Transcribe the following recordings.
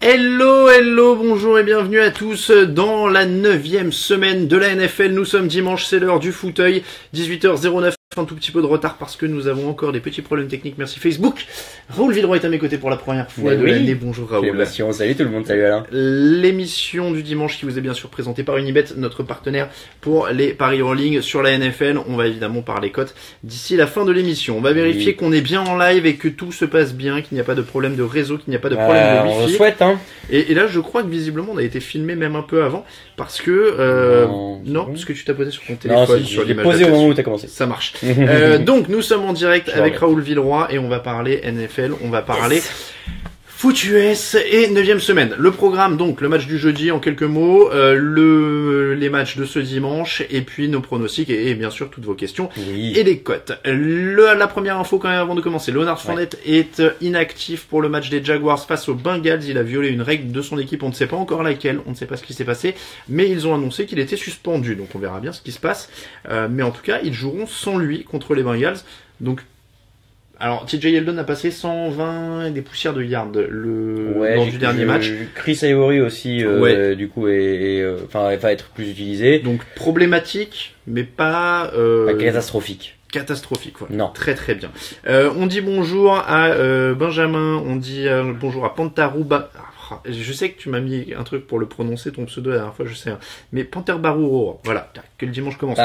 Hello, bonjour et bienvenue à tous dans la 9e semaine de la NFL. Nous sommes dimanche, c'est l'heure du fauteuil, 18h09. Un tout petit peu de retard parce que nous avons encore des petits problèmes techniques, merci Facebook. Raoul Villeroy est à mes côtés pour la première fois de l'année. Bonjour Raoul. Salut tout le monde, salut Alain. L'émission du dimanche qui vous est bien sûr présentée par Unibet, notre partenaire pour les paris en ligne sur la NFL. On va évidemment parler cotes d'ici la fin de l'émission. On va vérifier qu'on est bien en live et que tout se passe bien, qu'il n'y a pas de problème de réseau, qu'il n'y a pas de problème de wifi. On le souhaite, hein. Et là, je crois que visiblement on a été filmé même un peu avant parce que non, parce que tu t'as posé sur ton téléphone sur l'image. Posé au moment où t'as commencé. Ça marche. Donc nous sommes en direct avec Raoul Villeroy et on va parler NFL, on va parler foot US et 9e semaine. Le programme, donc le match du jeudi en quelques mots, les matchs de ce dimanche et puis nos pronostics et bien sûr toutes vos questions et les cotes. La première info quand même avant de commencer, Leonard Fournette est inactif pour le match des Jaguars face aux Bengals. Il a violé une règle de son équipe, on ne sait pas encore laquelle, on ne sait pas ce qui s'est passé, mais ils ont annoncé qu'il était suspendu, donc on verra bien ce qui se passe. Mais en tout cas, ils joueront sans lui contre les Bengals. Donc alors, TJ Yeldon a passé 120 et des poussières de yards lors du dernier match. Chris Ivory aussi, du coup, va être plus utilisé. Donc, problématique, mais pas catastrophique. Catastrophique, voilà. Non. Très très bien. On dit bonjour à Benjamin, on dit bonjour à Pantarouba. Je sais que tu m'as mis un truc pour le prononcer, ton pseudo la dernière fois, je sais. Mais Panterbarouro, voilà, que le dimanche commence.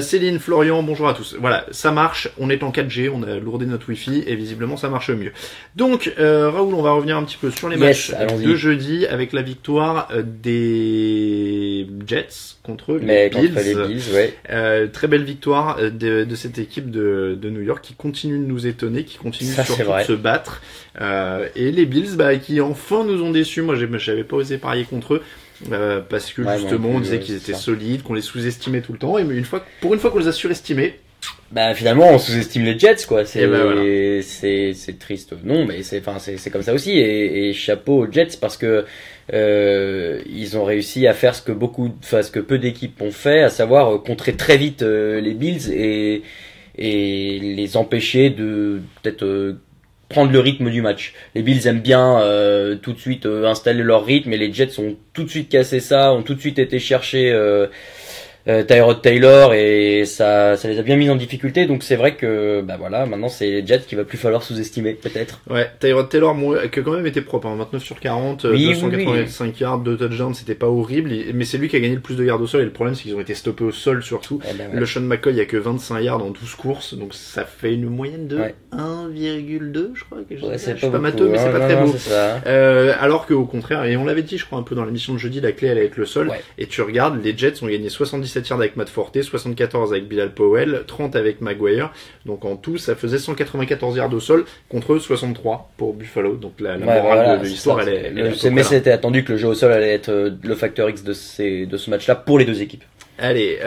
Céline, Florian, bonjour à tous. Voilà, ça marche, on est en 4G, on a lourdé notre Wi-Fi et visiblement ça marche mieux. Donc, Raoul, on va revenir un petit peu sur les matchs de jeudi avec la victoire des Jets contre les Bills. Très belle victoire de cette équipe de New York qui continue de nous étonner, qui continue surtout de se battre. Et les Bills qui enfin nous ont déçus. Moi j'avais pas osé parier contre eux parce que justement on disait qu'ils étaient solides, qu'on les sous-estimait tout le temps, et pour une fois qu'on les a surestimés, finalement on sous-estime les Jets quoi. C'est triste, non, mais c'est comme ça aussi, et chapeau aux Jets parce que ils ont réussi à faire ce que peu d'équipes ont fait, à savoir contrer très vite les Bills et les empêcher de peut-être prendre le rythme du match. Les Bills aiment bien tout de suite installer leur rythme, et les Jets ont tout de suite cassé ça, ont tout de suite été chercher Tyrod Taylor, et ça les a bien mis en difficulté. Donc c'est vrai que maintenant c'est les Jets qu'il va plus falloir sous-estimer peut-être. Ouais, Tyrod Taylor qui a quand même été propre, 29 sur 40, 285 yards, 2 touchdowns, c'était pas horrible, mais c'est lui qui a gagné le plus de yards au sol, et le problème c'est qu'ils ont été stoppés au sol surtout. Le Sean McCoy, il y a que 25 yards en 12 courses, donc ça fait une moyenne de 1,2 je crois, je suis pas matheux, mais c'est pas très beau. Alors qu'au contraire, et on l'avait dit je crois un peu dans l'émission de jeudi, la clé allait être le sol, et tu regardes, les Jets ont gagné 77 yards avec Matt Forte, 74 avec Bilal Powell, 30 avec Maguire, donc en tout ça faisait 194 yards au sol contre 63 pour Buffalo. Donc la morale de l'histoire mais c'était attendu que le jeu au sol allait être le facteur X de ce match-là pour les deux équipes. Allez,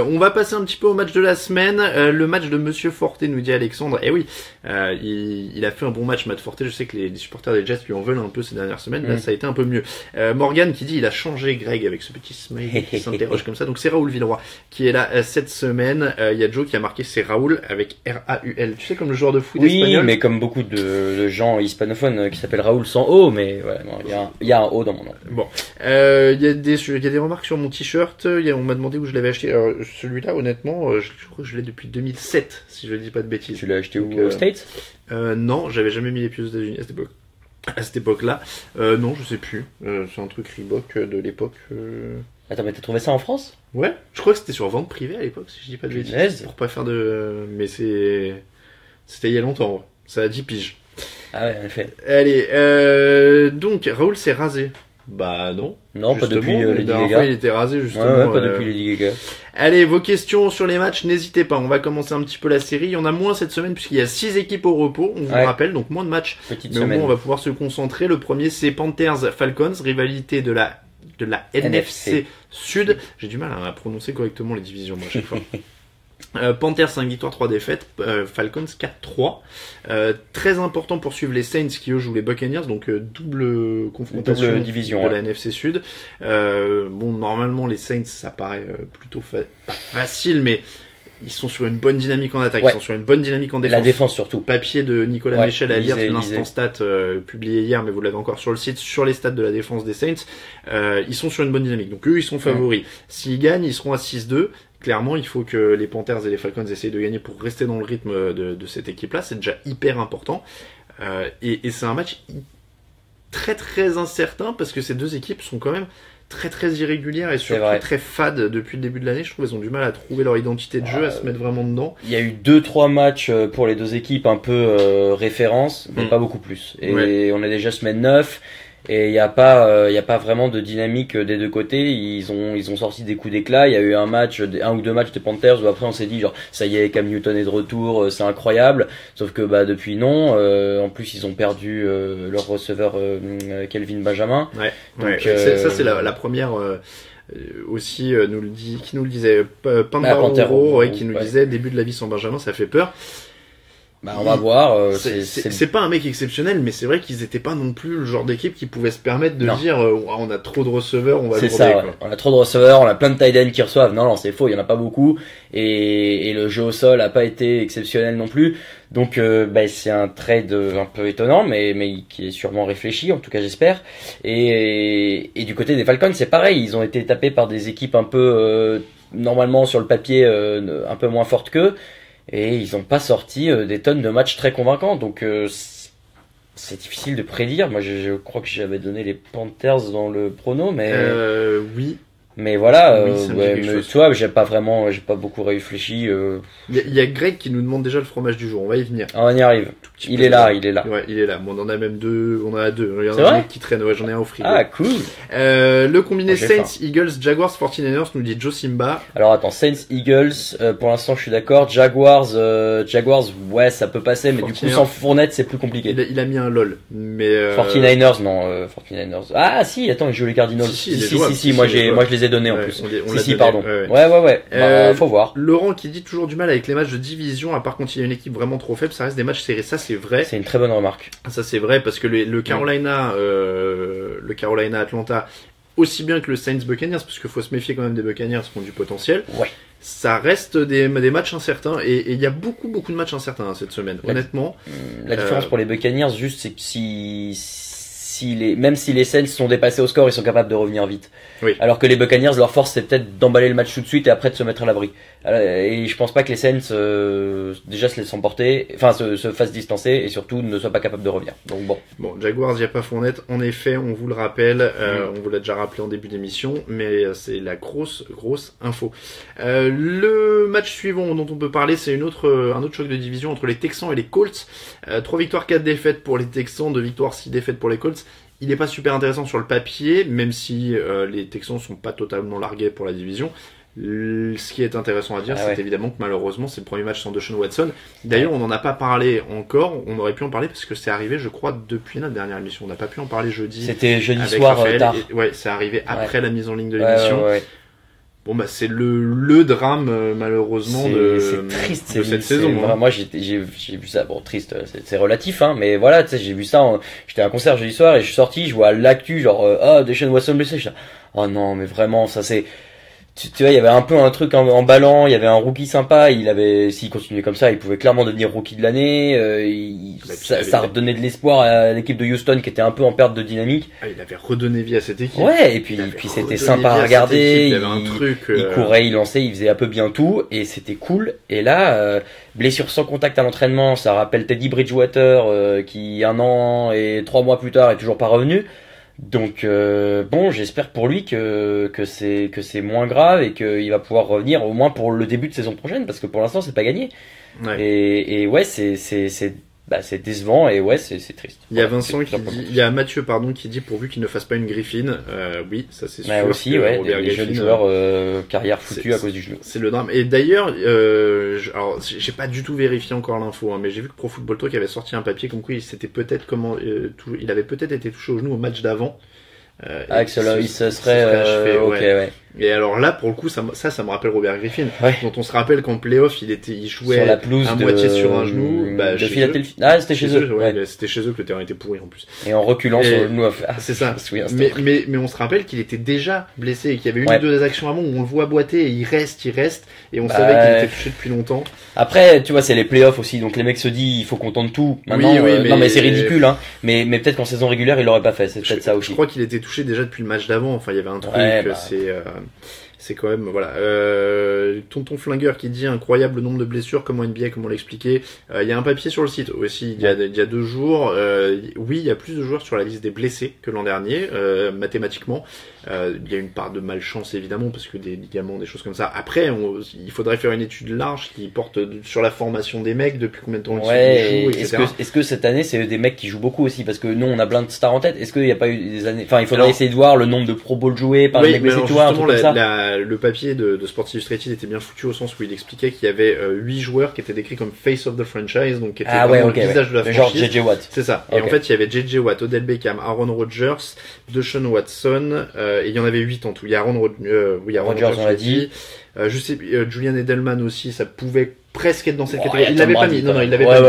on va passer un petit peu au match de la semaine. Le match de Monsieur Forte, nous dit Alexandre. Eh oui, il a fait un bon match, Matt Forte. Je sais que les supporters des Jets lui en veulent un peu ces dernières semaines. Là, ça a été un peu mieux. Morgan qui dit il a changé Greg avec ce petit smile qui s'interroge comme ça. Donc c'est Raoul Villeroy qui est là cette semaine. Il y a Joe qui a marqué c'est Raoul avec R-A-U-L. Tu sais, comme le joueur de foot espagnol. Oui, mais comme beaucoup de gens hispanophones qui s'appellent Raoul sans O, mais voilà, il y a un O dans mon nom. Bon, il y a des remarques sur mon t-shirt. On m'a demandé où je l'avais acheté. Celui-là, honnêtement, je crois que je l'ai depuis 2007, si je ne dis pas de bêtises. Tu l'as acheté où, aux States? Non, j'avais jamais mis les pieds aux États-Unis à cette époque-là. Non, je sais plus. C'est un truc Reebok de l'époque. Attends, mais t'as trouvé ça en France? Ouais, je crois que c'était sur vente privée à l'époque, si je dis pas de bêtises. Pour pas faire de. Mais c'était il y a longtemps. Ça a 10 piges. Ah ouais, en effet. Allez, donc Raoul s'est rasé. Non. Non, pas depuis Lady Gaga. Il était rasé justement. Ouais, pas depuis Lady Gaga. Allez, vos questions sur les matchs, n'hésitez pas. On va commencer un petit peu la série. Il y en a moins cette semaine puisqu'il y a 6 équipes au repos. On vous rappelle, donc moins de matchs. Petite mais au moins on va pouvoir se concentrer. Le premier c'est Panthers Falcons, rivalité de la NFC Sud. J'ai du mal à prononcer correctement les divisions moi à chaque fois. Panthers 5 victoires 3 défaites, Falcons 4-3. Très important pour suivre les Saints qui eux jouent les Buccaneers, donc double confrontation double division, de la NFC Sud. Normalement les Saints ça paraît plutôt pas facile, mais ils sont sur une bonne dynamique en attaque, ils sont sur une bonne dynamique en défense. La défense surtout. Papier de Nicolas Michel à lire, c'est l'instant stat publié hier, mais vous l'avez encore sur le site, sur les stats de la défense des Saints. Ils sont sur une bonne dynamique, donc eux ils sont favoris. S'ils gagnent, ils seront à 6-2. Clairement, il faut que les Panthers et les Falcons essayent de gagner pour rester dans le rythme de cette équipe-là. C'est déjà hyper important. Et c'est un match très très incertain parce que ces deux équipes sont quand même très très irrégulières et surtout très fades depuis le début de l'année. Je trouve qu'ils ont du mal à trouver leur identité de jeu, à se mettre vraiment dedans. Il y a eu 2-3 matchs pour les deux équipes un peu référence, mais pas beaucoup plus. Et on est déjà semaine 9. Et il y a pas vraiment de dynamique des deux côtés. Ils ont sorti des coups d'éclat. Il y a eu un ou deux matchs des Panthers où après on s'est dit genre ça y est, Cam Newton est de retour, c'est incroyable. Sauf que depuis non. En plus ils ont perdu leur receveur Kelvin Benjamin. Ouais. Donc ça c'est la première. Aussi qui nous le disait Pantero, qui nous disait début de la vie sans Benjamin, ça fait peur. On va voir. C'est pas un mec exceptionnel, mais c'est vrai qu'ils étaient pas non plus le genre d'équipe qui pouvait se permettre de dire on a trop de receveurs, on va le ça. On a trop de receveurs, on a plein de tight ends qui reçoivent. Non, c'est faux, il y en a pas beaucoup. Et le jeu au sol a pas été exceptionnel non plus. Donc c'est un trade un peu étonnant, mais qui est sûrement réfléchi, en tout cas j'espère. Et du côté des Falcons, c'est pareil. Ils ont été tapés par des équipes un peu normalement sur le papier un peu moins fortes qu'eux. Et ils n'ont pas sorti des tonnes de matchs très convaincants, donc c'est difficile de prédire. Moi, je crois que j'avais donné les Panthers dans le prono, mais oui. Mais voilà, tu vois, j'ai pas beaucoup réfléchi. Il y a Greg qui nous demande déjà le fromage du jour. On va y venir. On y arrive. Il est là. Ouais, il est là. Bon, on en a même deux. On en a deux. Il y en a un qui traîne. Ouais, j'en ai un au frigo. Ah, cool. Le combiné Saints, Eagles, Jaguars, 49ers nous dit Joe Simba. Alors attends, Saints, Eagles. Pour l'instant, je suis d'accord. Jaguars, ouais, ça peut passer, mais du coup, sans Fournette, c'est plus compliqué. Il a mis un lol. Mais 49ers, non. 49ers. Ah, si. Attends, ils jouent les Cardinals. Si. Moi, je les ai donnés en plus. Pardon. Ouais. Faut voir. Laurent qui dit toujours du mal avec les matchs de division, à part quand il y a une équipe vraiment trop faible, ça reste des matchs serrés. Ça, c'est vrai. C'est une très bonne remarque. Ça, c'est vrai parce que le Carolina, Atlanta, aussi bien que le Saints Buccaneers, parce qu'il faut se méfier quand même des Buccaneers qui ont du potentiel. Ouais. Ça reste des matchs incertains et il y a beaucoup de matchs incertains cette semaine. Honnêtement. La différence pour les Buccaneers, juste, c'est que même si les Saints sont dépassés au score, ils sont capables de revenir vite. Oui. Alors que les Buccaneers, leur force, c'est peut-être d'emballer le match tout de suite et après de se mettre à l'abri. Et je pense pas que les Saints déjà se laissent emporter, se fassent distancer et surtout ne soient pas capables de revenir. Donc bon. Jaguars, il n'y a pas Fournette. En effet, on vous le rappelle, on vous l'a déjà rappelé en début d'émission, mais c'est la grosse info. Le match suivant dont on peut parler, c'est un autre choc de division entre les Texans et les Colts. 3 victoires, 4 défaites pour les Texans, 2 victoires, 6 défaites pour les Colts. Il n'est pas super intéressant sur le papier, même si les Texans sont pas totalement largués pour la division. Ce qui est intéressant à dire, c'est évidemment que malheureusement, c'est le premier match sans Deshaun Watson. D'ailleurs, on n'en a pas parlé encore. On aurait pu en parler parce que c'est arrivé, je crois, depuis notre dernière émission. On n'a pas pu en parler jeudi. C'était jeudi soir tard. C'est arrivé après la mise en ligne de l'émission. Bon c'est le drame malheureusement c'est triste, de cette saison. Moi j'ai vu ça, bon triste, c'est relatif mais voilà, tu sais, j'ai vu ça, j'étais à un concert jeudi soir et je suis sorti, je vois l'actu genre Deshaun Watson blessé, je dis oh non mais vraiment ça c'est tu vois, il y avait un peu un truc emballant, il y avait un rookie sympa, s'il continuait comme ça, il pouvait clairement devenir rookie de l'année, ça redonnait de l'espoir à l'équipe de Houston qui était un peu en perte de dynamique. Il avait redonné vie à cette équipe. Ouais, et puis c'était sympa à regarder, il avait un truc, il courait, il lançait, il faisait un peu bien tout, et c'était cool. Et là, blessure sans contact à l'entraînement, ça rappelle Teddy Bridgewater, qui 1 an et 3 mois plus tard est toujours pas revenu. Donc j'espère pour lui que c'est moins grave et qu'il va pouvoir revenir au moins pour le début de saison prochaine parce que pour l'instant c'est pas gagné. Ouais. Et ouais c'est décevant et ouais c'est triste. Il y a il y a Mathieu qui dit pourvu qu'il ne fasse pas une Griffin. Oui, ça c'est sûr. Aussi des jeunes joueurs carrière foutue à cause du genou. C'est le drame. Et d'ailleurs alors j'ai pas du tout vérifié encore l'info mais j'ai vu que Pro Football Talk avait sorti un papier comme quoi il avait peut-être été touché au genou au match d'avant. il se serait achevé, ok, ouais. Et alors là, pour le coup, ça me rappelle Robert Griffin, dont on se rappelle qu'en playoff, il jouait sur la pelouse à moitié sur un genou, de Philadelphie. Ah, c'était chez eux. Ouais. C'était chez eux que le terrain était pourri en plus. Et en reculant sur le genou. C'est ça. Mais on se rappelle qu'il était déjà blessé et qu'il y avait une ou deux actions avant où on le voit boiter et il reste, et on savait qu'il était touché depuis longtemps. Après, tu vois, c'est les playoffs aussi, donc les mecs se disent, il faut qu'on tente tout. Maintenant, non, mais c'est ridicule, hein. Mais peut-être qu'en saison régulière, il l'aurait pas fait. C'est peut-être ça aussi. Je crois qu'il était touché déjà depuis le match d'avant. Enfin, il y avait un truc, c'est quand même, voilà. Tonton Flingueur qui dit incroyable nombre de blessures, comme en NBA, comme on l'expliquait. Il y a un papier sur le site aussi, il y a 2 jours. Oui, il y a plus de joueurs sur la liste des blessés que l'an dernier, mathématiquement. Il y a une part de malchance évidemment, parce que des ligaments, des choses comme ça. Après, il faudrait faire une étude large qui porte sur la formation des mecs, depuis combien de temps ils jouent, etc. Est-ce que cette année, c'est des mecs qui jouent beaucoup aussi? Parce que nous, on a plein de stars en tête. Est-ce qu'il n'y a pas eu des années, enfin, il faudrait essayer de voir le nombre de Pro Bowl joués par les mecs blessés, tu vois, un truc comme ça. Le papier de Sports Illustrated était bien foutu au sens où il expliquait qu'il y avait 8 joueurs qui étaient décrits comme face of the franchise, donc qui étaient le visage de la franchise. Genre JJ Watt. C'est ça. Et en fait, il y avait JJ Watt, Odell Beckham, Aaron Rodgers, Deshaun Watson, et il y en avait 8 en tout. Il y a Aaron Rodgers, on l'a dit. Je sais, Julian Edelman aussi, ça pouvait presque être dans cette catégorie. Il l'avait pas mis. Non, il l'avait pas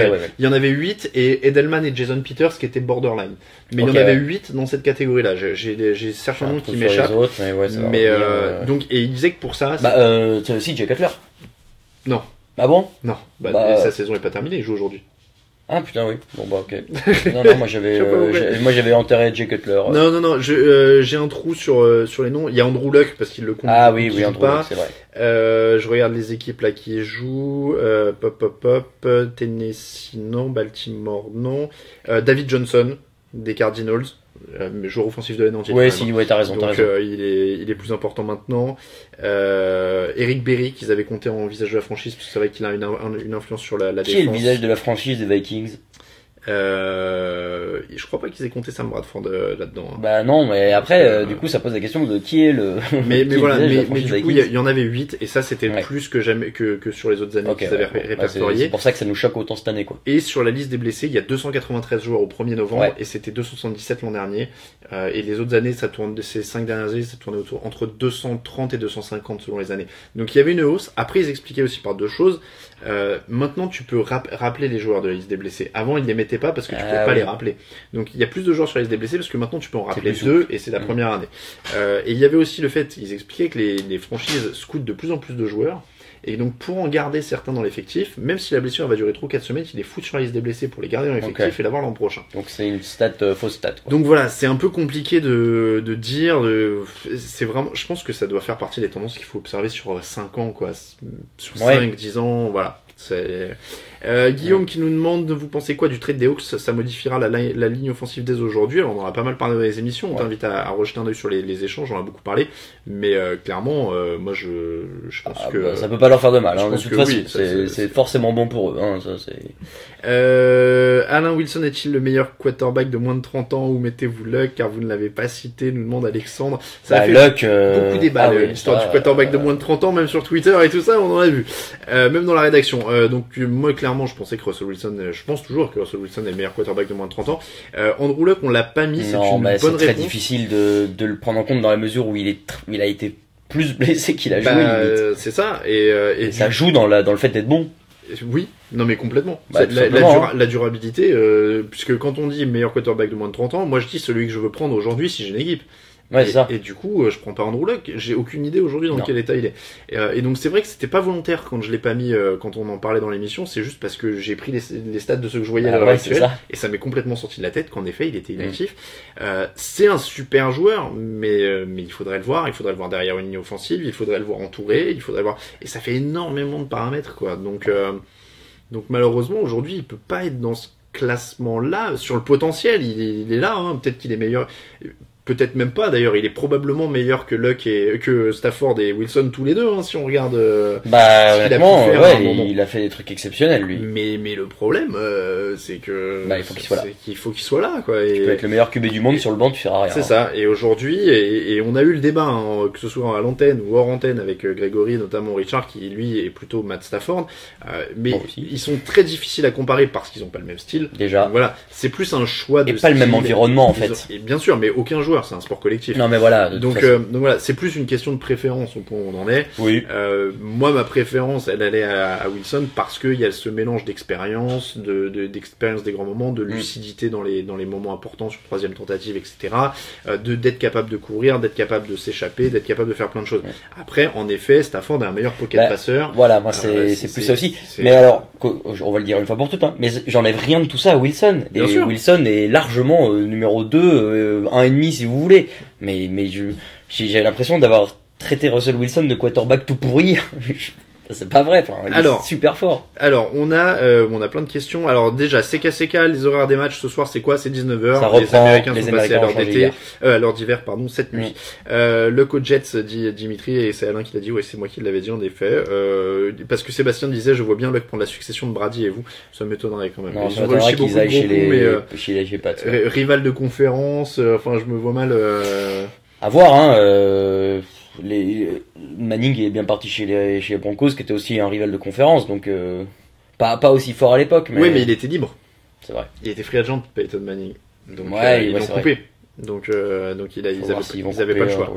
mis. Il y en avait 8 et Edelman et Jason Peters qui étaient borderline. Mais il y en avait 8 dans cette catégorie-là. J'ai certains noms qui m'échappent. Mais donc, et il disait que pour ça. Si, Jay Cutler. Non. Ah bon? Non. Sa saison est pas terminée, il joue aujourd'hui. Ah putain, oui. Bon ok. Non, moi j'avais enterré Jay Cutler. Non, j'ai un trou sur les noms. Il y a Andrew Luck parce qu'il le compte. Ah oui, Andrew Luck, c'est vrai. Je regarde les équipes là qui jouent. Tennessee non, Baltimore non. David Johnson des Cardinals. Joueur offensif de l'année. T'as raison. Donc il est plus important maintenant. Eric Berry qu'ils avaient compté en visage de la franchise, parce que c'est vrai qu'il a une influence sur la défense. Qui est le visage de la franchise des Vikings? Je crois pas qu'ils aient compté Sam Bradford là-dedans. Hein. Bah non, mais après du coup ça pose la question de qui est le mais voilà, mais du coup il y en avait 8 et ça c'était plus que jamais que sur les autres années qu'ils avaient répertorié. C'est pour ça que ça nous choque autant cette année quoi. Et sur la liste des blessés, il y a 293 joueurs au 1er novembre et c'était 277 l'an dernier. Et les autres années, ces 5 dernières années, ça tournait entre 230 et 250 selon les années. Donc il y avait une hausse. Après ils expliquaient aussi par 2 choses. Maintenant tu peux rappeler les joueurs de la liste des blessés. Avant ils les mettaient pas parce que tu pouvais pas les rappeler. Donc il y a plus de joueurs sur la liste des blessés parce que maintenant tu peux en rappeler 2 et c'est la première année. Et il y avait aussi le fait, ils expliquaient que les franchises scoutent de plus en plus de joueurs. Et donc pour en garder certains dans l'effectif, même si la blessure va durer trop 4 semaines, ils les foutent sur la liste des blessés pour les garder dans l'effectif et l'avoir l'an prochain. Donc c'est une fausse stat. Quoi. Donc voilà, c'est un peu compliqué de dire. C'est vraiment, je pense que ça doit faire partie des tendances qu'il faut observer sur 5 ans, quoi. Sur 5-10 ans, voilà. Guillaume qui nous demande, vous pensez quoi du trade des Hawks? Ça modifiera la ligne offensive dès aujourd'hui. Alors on en a pas mal parlé dans les émissions. On t'invite à rejeter un œil sur les échanges. On en a beaucoup parlé, mais clairement, moi je pense que ça peut pas leur faire de mal. Hein, de toute façon, c'est forcément bon pour eux. Hein, ça, Alain Wilson est-il le meilleur quarterback de moins de 30 ans, ou mettez-vous Luck car vous ne l'avez pas cité, nous demande Alexandre. Ça a fait beaucoup débat l'histoire du quarterback de moins de 30 ans, même sur Twitter et tout ça, on en a vu. Même dans la rédaction. Donc moi clairement je pensais que Russell Wilson, je pense toujours que Russell Wilson est le meilleur quarterback de moins de 30 ans. Andrew Luck on l'a pas mis, c'est une bonne réponse. C'est très difficile de le prendre en compte dans la mesure où il a été plus blessé qu'il a joué. C'est ça et ça joue dans le fait d'être bon. Oui, non mais complètement. La durabilité, puisque quand on dit meilleur quarterback de moins de 30 ans, moi je dis celui que je veux prendre aujourd'hui si j'ai une équipe. Ouais, c'est ça. Et du coup, je prends pas Andrew Luck, j'ai aucune idée aujourd'hui dans quel état il est. Et donc c'est vrai que c'était pas volontaire quand je l'ai pas mis quand on en parlait dans l'émission, c'est juste parce que j'ai pris les stats de ceux que je voyais à l'heure actuelle, et ça m'est complètement sorti de la tête qu'en effet il était inactif. C'est un super joueur, mais il faudrait le voir derrière une ligne offensive, il faudrait le voir entouré, il faudrait le voir, et ça fait énormément de paramètres quoi. Donc malheureusement aujourd'hui il peut pas être dans ce classement là. Sur le potentiel il est là, hein. Peut-être qu'il est meilleur. Peut-être même pas d'ailleurs, il est probablement meilleur que Luck et que Stafford et Wilson tous les deux, hein, si on regarde honnêtement, il a fait des trucs exceptionnels lui. Mais le problème c'est que il faut qu'il soit là. Il faut qu'il soit là quoi. Tu peux être le meilleur QB du monde sur le banc, tu feras rien. C'est ça. Et aujourd'hui et on a eu le débat hein, que ce soit à l'antenne ou hors antenne avec Grégory, notamment Richard qui lui est plutôt Matt Stafford, mais ils sont très difficiles à comparer parce qu'ils ont pas le même style. Déjà. Donc, voilà, c'est plus un choix de et pas le même environnement en fait. Et bien sûr, mais aucun joueur. joueur, c'est un sport collectif. Non mais voilà. Donc voilà, c'est plus une question de préférence au point où on en est. Oui. Moi, ma préférence, elle allait à Wilson parce qu'il y a ce mélange d'expérience, d'expérience des grands moments, de lucidité dans les moments importants sur troisième tentative, etc. D'être capable de courir, d'être capable de s'échapper, d'être capable de faire plein de choses. Après, en effet, Stafford est un meilleur pocket passeur. Voilà, moi c'est plus ça aussi. Mais alors, on va le dire une fois pour toutes, hein, mais j'enlève rien de tout ça à Wilson. Bien sûr. Wilson est largement numéro 2, 1,5 si vous voulez. Mais j'ai l'impression d'avoir traité Russell Wilson de quarterback tout pourri. C'est pas vrai, enfin, il est super fort. Alors, on a plein de questions. Alors, déjà, CK, les horaires des matchs ce soir, c'est quoi? C'est 19h. Ça reprend, les Américains sont passés à l'heure d'été. À l'heure d'hiver, pardon, cette nuit. Le coach Jets, dit Dimitri, et c'est Alain qui l'a dit, ouais, c'est moi qui l'avais dit, en effet. Parce que Sébastien disait, je vois bien Luck prendre la succession de Brady et vous. Ça m'étonnerait quand même. Non, ça m'étonnerait qu'ils aillent chez les Pats. Rival de conférence, enfin, je me vois mal, À voir, hein, Manning est bien parti chez les Broncos, qui était aussi un rival de conférence, donc pas aussi fort à l'époque. Oui, mais il était libre. C'est vrai. Il était free agent, Peyton Manning. Donc ils l'ont coupé. Donc ils avaient pas le choix.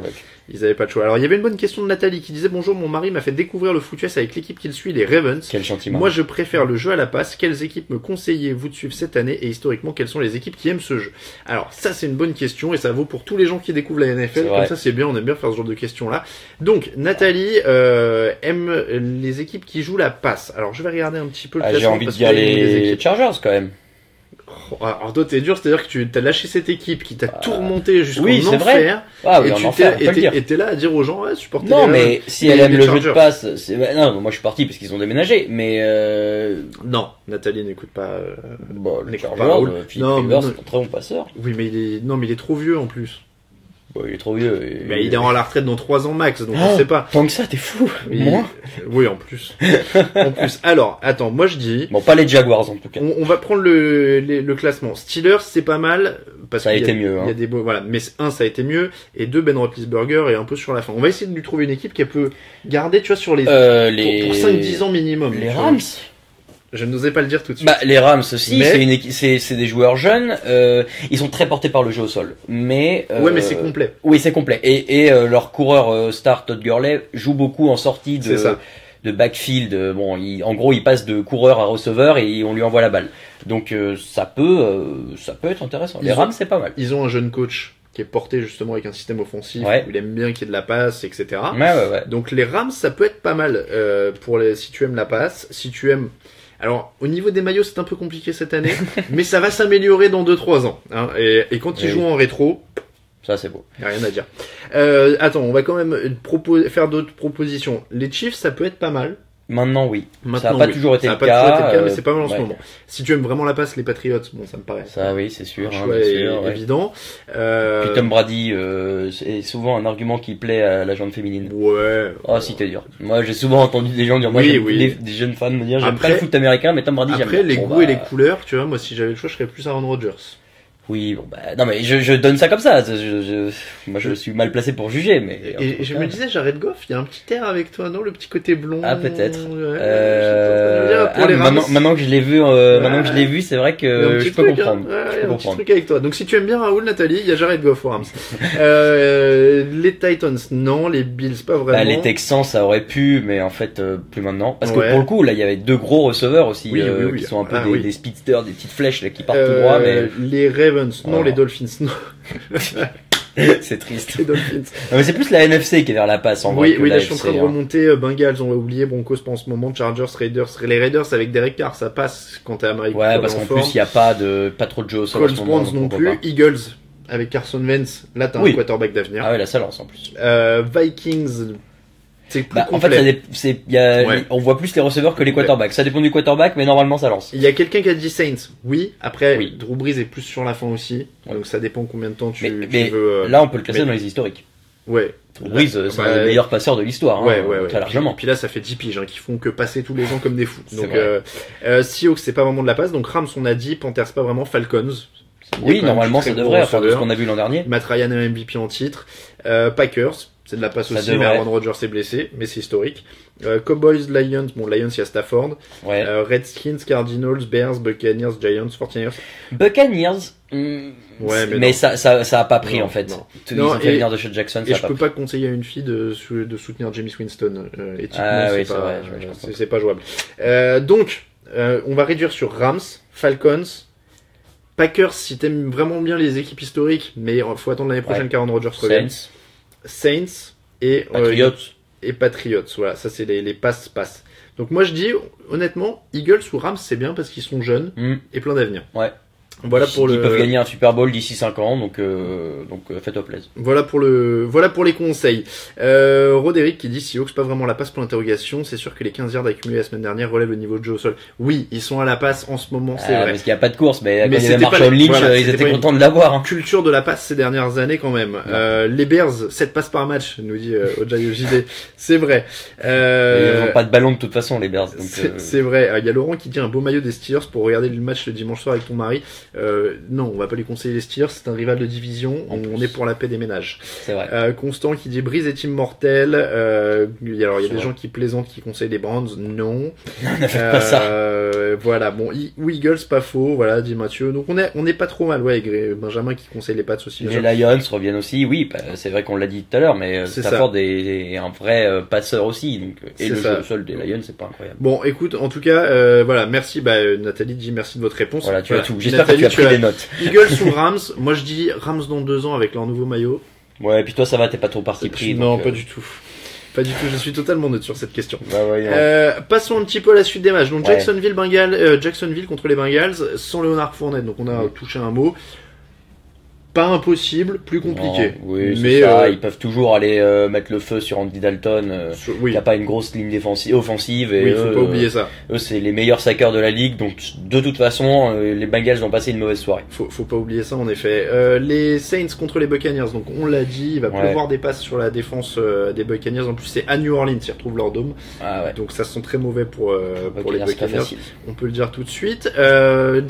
Ils avaient pas le choix. Alors il y avait une bonne question de Nathalie qui disait: bonjour, mon mari m'a fait découvrir le foot US avec l'équipe qu'il suit, les Ravens. Quel sentiment. Moi je préfère le jeu à la passe. Quelles équipes me conseillez-vous de suivre cette année, et historiquement quelles sont les équipes qui aiment ce jeu? Alors ça c'est une bonne question et ça vaut pour tous les gens qui découvrent la NFL. Comme ça c'est bien, on aime bien faire ce genre de questions là. Donc Nathalie aime les équipes qui jouent la passe. Alors je vais regarder un petit peu le classement. J'ai envie de dire les Chargers quand même. Alors toi t'es dur, c'est-à-dire que tu t'as lâché cette équipe qui t'a tout remonté jusqu'en enfer. Vrai. Ah oui, et t'es là à dire aux gens, ouais, supportez. Non, mais si elle aime le jeu de passe, non, moi je suis parti parce qu'ils ont déménagé, mais non, Nathalie n'écoute pas. Les Chargers, Philippe Rivers, c'est un très bon passeur. Oui, mais il est trop vieux en plus. Il est trop vieux. Mais il est en la retraite dans 3 ans max, donc on sait pas. Tant que ça, t'es fou. Moi. Oui, en plus. Alors, attends, moi je dis. Bon, pas les Jaguars en tout cas. On va prendre le classement. Steelers, c'est pas mal. Parce ça a été mieux. Il y a des voilà. Mais ça a été mieux. Et 2, Ben Roethlisberger est un peu sur la fin. On va essayer de lui trouver une équipe qui peut garder, tu vois, sur les. Pour 5-10 ans minimum. Les Rams. Je n'osais pas le dire tout de suite. Les Rams aussi, c'est des joueurs jeunes. Ils sont très portés par le jeu au sol, mais mais c'est complet. Oui, c'est complet. Et leur coureur star Todd Gurley joue beaucoup en sortie de backfield. En gros, il passe de coureur à receveur et on lui envoie la balle. Donc ça peut être intéressant. Les Rams, c'est pas mal. Ils ont un jeune coach qui est porté justement avec un système offensif où il aime bien qu'il y ait de la passe, etc. Ouais. Donc les Rams, ça peut être pas mal si tu aimes la passe, si tu aimes. Alors, au niveau des maillots, c'est un peu compliqué cette année, mais ça va s'améliorer dans 2-3 ans. Hein, et quand ils jouent en rétro, ça c'est beau. Y a rien à dire. Attends, on va quand même faire d'autres propositions. Les Chiefs, ça peut être pas mal. Maintenant, oui. Ça n'a pas toujours été le cas, mais c'est pas mal en ce moment. Si tu aimes vraiment la passe, les Patriots, ça me paraît. Ça, oui, c'est sûr. Évident. Puis Tom Brady, c'est souvent un argument qui plaît à la gente féminine. Ouais. Oh, si t'es dur. Moi, j'ai souvent entendu des gens dire, des jeunes fans me dire, j'aime pas le foot américain, mais Tom Brady, j'aime bien. Après, les goûts et les couleurs, tu vois, moi, si j'avais le choix, je serais plus Aaron Rodgers. Oui, non mais je donne ça comme ça. Moi je suis mal placé pour juger, mais. Et je me disais, Jared Goff, il y a un petit air avec toi, non, le petit côté blond. Ah peut-être. Maintenant que je l'ai vu, c'est vrai que je peux comprendre. Un petit truc avec toi. Donc si tu aimes bien Raoul, Nathalie, il y a Jared Goff aux Rams. Les Titans, non, les Bills, pas vraiment. Les Texans, ça aurait pu, mais en fait plus maintenant. Parce que pour le coup, là, il y avait 2 gros receveurs aussi, qui sont un peu des speedsters, des petites flèches là, qui partent tout droit, mais. Les Ravens, non, les Dolphins, non. C'est triste. Les Dolphins. Non, mais c'est plus la NFC qui est vers la passe en vrai. Oui, là je suis en train de remonter. Bengals, on l'a oublié. Broncos pas en ce moment. Chargers, Raiders. Les Raiders avec Derek Carr, ça passe quand t'es américain. Ouais, parce qu'en plus il y a pas trop de jeux au sol. Colts, Browns non plus. Eagles avec Carson Wentz. Là t'as un quarterback d'avenir. Ah ouais, là ça lance en plus. Vikings. C'est plus en fait, on voit plus les receveurs que les quarterbacks. Ça dépend du quarterback, mais normalement ça lance. Il y a quelqu'un qui a dit Saints. Oui. Après, Drew Brees est plus sur la fin aussi. Donc ça dépend combien de temps tu veux. Là, on peut le classer dans les historiques. Ouais. Drew Brees, c'est le meilleur passeur de l'histoire. Très largement. Puis là, ça fait 10 piges, qui font que passer tous les ans comme des fous. Donc, Seahawks, c'est pas vraiment de la passe. Donc Rams, on a dit. Panthers, pas vraiment. Falcons. Oui, normalement, ça devrait, de ce qu'on a vu l'an dernier. Matt Ryan est MVP en titre. Packers. C'est de la passe aussi, mais Aaron Rodgers est blessé, mais c'est historique. Cowboys, Lions, bon, Lions, il y a Stafford. Ouais. Redskins, Cardinals, Bears, Buccaneers, Giants, 49ers. Buccaneers, ouais, mais ça a pas pris, en fait. Ils ont fait venir de chez Jackson, et je peux pas conseiller à une fille de soutenir Jameis Winston. Éthiquement, c'est pas jouable. Donc, on va réduire sur Rams, Falcons, Packers, si t'aimes vraiment bien les équipes historiques, mais faut attendre l'année prochaine qu'Aaron Rodgers revienne. Saints et Patriots. Voilà, ça c'est les passes. Donc moi je dis, honnêtement, Eagles ou Rams c'est bien parce qu'ils sont jeunes et plein d'avenir. Ouais. Voilà pour Ils peuvent gagner un Super Bowl d'ici 5 ans, donc faites-toi plaisir. Voilà pour les conseils. Roderick qui dit Seahawks pas vraiment la passe pour l'interrogation, c'est sûr que les 15 yards accumulés la semaine dernière relèvent le niveau de jeu au sol. Oui, ils sont à la passe en ce moment, c'est vrai. Parce qu'il n'y a pas de course, mais quand il y avait Marshall Lynch, ils étaient contents de l'avoir. Hein. Culture de la passe ces dernières années quand même. Les Bears, 7 passes par match, nous dit Ojayo JD. C'est vrai. Ils n'ont pas de ballon de toute façon, les Bears. C'est vrai. Il y a Laurent qui dit un beau maillot des Steelers pour regarder le match le dimanche soir avec ton mari. Non, on va pas lui conseiller les Steelers, c'est un rival de division, on est pour la paix des ménages. C'est vrai. Constant qui dit Breeze est immortel. Il y a des gens qui plaisantent, qui conseillent les Browns, non. Ne faites pas ça. Voilà, bon, Eagles, pas faux, voilà, dit Mathieu. Donc on est pas trop mal, ouais, Benjamin qui conseille les Pats aussi. Les Lions reviennent aussi, oui, c'est vrai qu'on l'a dit tout à l'heure, mais Stafford est un vrai passeur aussi, donc, et le jeu seul des Lions, c'est pas incroyable. Bon, écoute, en tout cas, voilà, merci, Nathalie dit merci de votre réponse. Voilà, tu as tout. J'espère que tu as pris des notes. Eagles ou Rams? Moi je dis Rams dans 2 ans avec leur nouveau maillot. Ouais, et puis toi ça va, t'es pas trop parti pris. Non, pas du tout. Pas du tout, je suis totalement neutre sur cette question. Bah ouais, passons un petit peu à la suite des matchs. Donc Jacksonville contre les Bengals sans Leonard Fournette. Donc on a touché un mot. Pas impossible, plus compliqué. Non, oui, mais ça, ils peuvent toujours aller mettre le feu sur Andy Dalton. Il n'y a pas une grosse ligne offensive. Et oui, faut pas oublier ça. Eux, c'est les meilleurs sackers de la ligue. Donc, de toute façon, les Bengals ont passé une mauvaise soirée. Faut pas oublier ça, en effet. Les Saints contre les Buccaneers. Donc, on l'a dit, il va pleuvoir des passes sur la défense des Buccaneers. En plus, c'est à New Orleans, ils retrouvent leur dôme. Ah ouais. Donc, ça sent très mauvais pour les Buccaneers. On peut le dire tout de suite.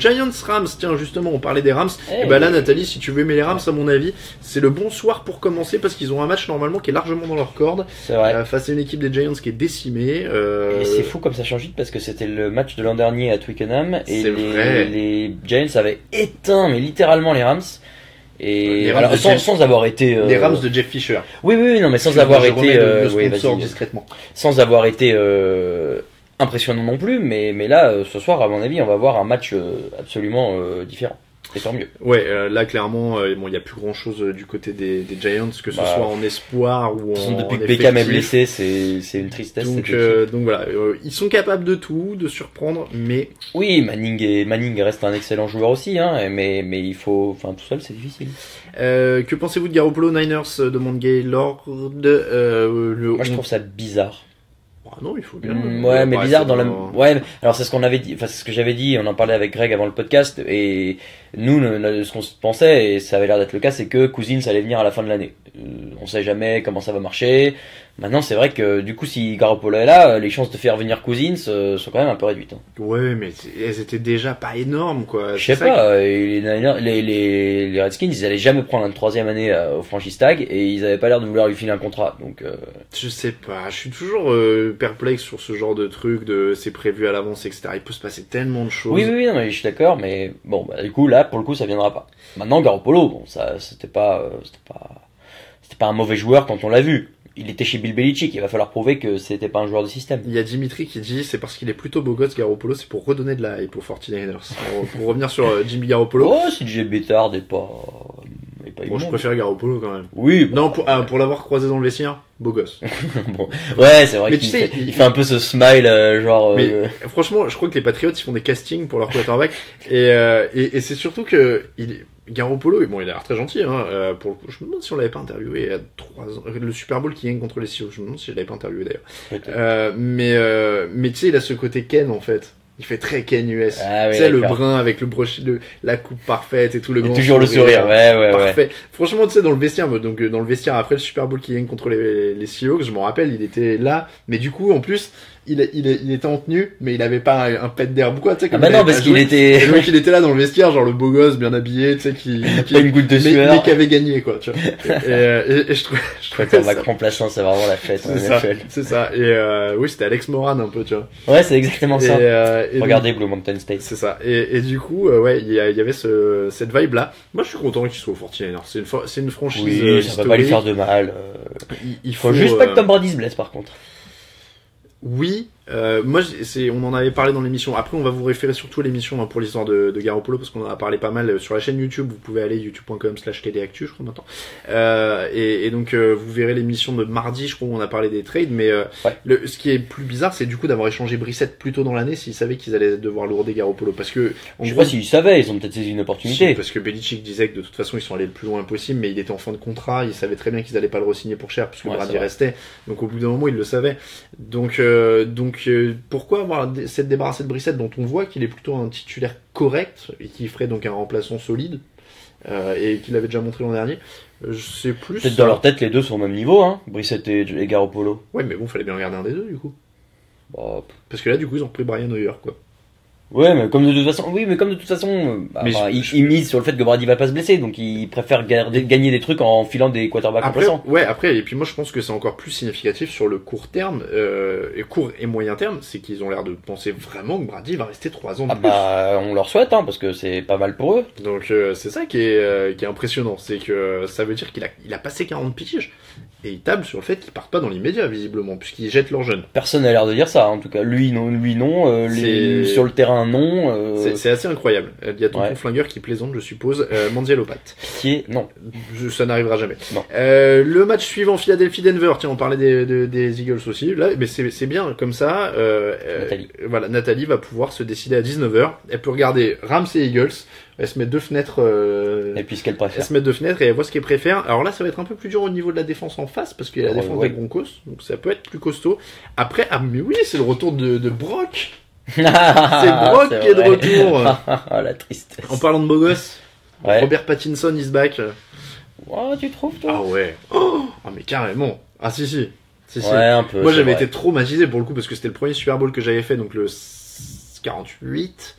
Giants Rams. Tiens, justement, on parlait des Rams. Et là, Nathalie, si tu veux aimer les Rams, à mon avis, c'est le bon soir pour commencer parce qu'ils ont un match normalement qui est largement dans leur corde. C'est vrai. Face à une équipe des Giants qui est décimée. Et c'est fou comme ça change vite parce que c'était le match de l'an dernier à Twickenham et les Giants avaient éteint mais littéralement les Rams. Et alors, sans avoir été les Rams de Jeff Fisher. Oui, non, mais sans avoir été discrètement. Sans avoir été impressionnant non plus, mais là, ce soir, à mon avis, on va voir un match absolument différent. Et tant mieux. Ouais, là clairement, il y a plus grand chose du côté des Giants, que ce soit en espoir ou en depuis que Beckham est blessé, c'est une tristesse. Donc voilà, ils sont capables de tout, de surprendre, mais oui, Manning reste un excellent joueur aussi, hein, mais il faut, tout seul c'est difficile. Que pensez-vous de Garoppolo? Niners demande Gaylord. Moi je trouve ça bizarre. Ah non, il faut bien. Ouais, mais bizarre dans la. Ouais, alors c'est ce qu'on avait dit, c'est ce que j'avais dit, on en parlait avec Greg avant le podcast, et nous, ce qu'on pensait, et ça avait l'air d'être le cas, c'est que Cousins allait venir à la fin de l'année. On sait jamais comment ça va marcher. Maintenant, c'est vrai que du coup, si Garoppolo est là, les chances de faire venir Cousins sont quand même un peu réduites. Hein. Ouais, mais elles étaient déjà pas énormes, quoi. Je sais pas. Les Redskins, ils allaient jamais prendre une 3e année au franchise tag et ils avaient pas l'air de vouloir lui filer un contrat. Donc. Je sais pas. Je suis toujours perplexe sur ce genre de truc de c'est prévu à l'avance, etc. Il peut se passer tellement de choses. Oui, non, mais je suis d'accord, mais bon, du coup, là, pour le coup, ça viendra pas. Maintenant, Garoppolo, bon, ça, c'était pas un mauvais joueur quand on l'a vu. Il était chez Bill Belichick, il va falloir prouver que c'était pas un joueur de système. Il y a Dimitri qui dit c'est parce qu'il est plutôt beau gosse Garoppolo, c'est pour redonner de la hype aux 49ers. Pour revenir sur Jimmy Garoppolo. Oh, si Jay Bettard n'est pas bon, je préfère Garoppolo quand même. Oui. Non, pour l'avoir croisé dans le vestiaire, beau gosse. Bon. Ouais, c'est vrai qu'il fait un peu ce smile, genre. Mais franchement, je crois que les Patriots ils font des castings pour leur quarterback et c'est surtout que Garoppolo, bon, il a l'air très gentil, hein. Pour le coup, je me demande si on l'avait pas interviewé il y a 3 ans. Le Super Bowl qui gagne contre les Seahawks, je me demande si je l'avais pas interviewé d'ailleurs. Mais tu sais, il a ce côté Ken en fait. Il fait très Ken US. Ah, oui, tu sais, le brun avec le la coupe parfaite et tout le grand toujours le sourire, ouais. Parfait. Franchement, tu sais, dans le vestiaire, donc dans le vestiaire après le Super Bowl qui gagne contre les Seahawks, je m'en rappelle, il était là. Mais du coup, en plus, il était en tenue, mais il avait pas un pet d'herbe ou quoi, tu sais. Ah bah non, parce qu'il était... Et donc il était là dans le vestiaire, genre le beau gosse, bien habillé, tu sais, qui pas une goutte de sueur. Mais qui avait gagné, quoi, tu vois. Et je trouvais Macron plaçant, c'est vraiment la fête. C'est ça. Et oui, c'était Alex Moran un peu, tu vois. Ouais, c'est exactement ça. Regardez donc, Blue Mountain State. C'est ça. Et du coup, ouais, il y avait cette vibe là. Moi, je suis content qu'il soit au 49ers. C'est une franchise. Oui, ça va pas lui faire de mal. Il faut juste pas que Tom Brady se blesse, par contre. Oui, moi on en avait parlé dans l'émission. Après on va vous référer surtout à l'émission pour l'histoire de Garoppolo parce qu'on en a parlé pas mal sur la chaîne YouTube. Vous pouvez aller youtube.com/tdactu je crois maintenant. Et donc vous verrez l'émission de mardi, je crois, où on a parlé des trades. Mais ce qui est plus bizarre, c'est du coup d'avoir échangé Brissett plus tôt dans l'année s'ils savaient qu'ils allaient devoir lourder Garoppolo, parce que je sais pas s'ils savaient, ils ont peut-être saisi une opportunité. Parce que Belichick disait que de toute façon ils sont allés le plus loin possible, mais il était en fin de contrat, ils savaient très bien qu'ils allaient pas le re-signer pour cher parce que Brady restait. Donc au bout d'un moment ils le savaient. Donc pourquoi avoir cette débarrassée de Brissett dont on voit qu'il est plutôt un titulaire correct et qui ferait donc un remplaçant solide et qu'il avait déjà montré l'an dernier. C'est plus peut-être dans leur tête les deux sont au même niveau, hein, Brissett et Garoppolo. Ouais, mais bon, fallait bien regarder un des deux du coup. Parce que là du coup ils ont pris Brian Hoyer, quoi. Ouais, mais comme de toute façon, ils misent sur le fait que Brady va pas se blesser, donc ils préfèrent gagner des trucs en filant des quarterbacks remplaçants. Ouais, après, et puis moi je pense que c'est encore plus significatif sur le court terme, et court et moyen terme, c'est qu'ils ont l'air de penser vraiment que Brady va rester 3 ans de plus. On leur souhaite, hein, parce que c'est pas mal pour eux. Donc c'est ça qui est impressionnant, c'est que ça veut dire qu'il a passé 40 piges. Et ils tablent sur le fait qu'ils partent pas dans l'immédiat, visiblement, puisqu'ils jettent leurs jeunes. Personne n'a l'air de dire ça, en tout cas. Lui non, sur le terrain non. C'est assez incroyable. Il y a ton flingueur qui plaisante, je suppose. Mandialopat. Non. Ça n'arrivera jamais. Non. Le match suivant, Philadelphie-Denver. Tiens, on parlait des Eagles aussi. Là, mais c'est bien, comme ça. Nathalie. Voilà, Nathalie va pouvoir se décider à 19h. Elle peut regarder Rams et Eagles. Elle se met 2 fenêtres. Et puis ce qu'elle préfère. Elle se met 2 fenêtres et elle voit ce qu'elle préfère. Alors là, ça va être un peu plus dur au niveau de la défense en face parce qu'il y a la défense des Broncos, donc ça peut être plus costaud. Après, mais oui, c'est le retour de Brock. C'est Brock qui est de retour. La tristesse. En parlant de beau gosse, Robert Pattinson is back. Oh, tu trouves toi? Ah ouais. Oh, mais carrément. Ah si. Un peu. Moi, j'avais été traumatisé pour le coup parce que c'était le premier Super Bowl que j'avais fait, donc le 48.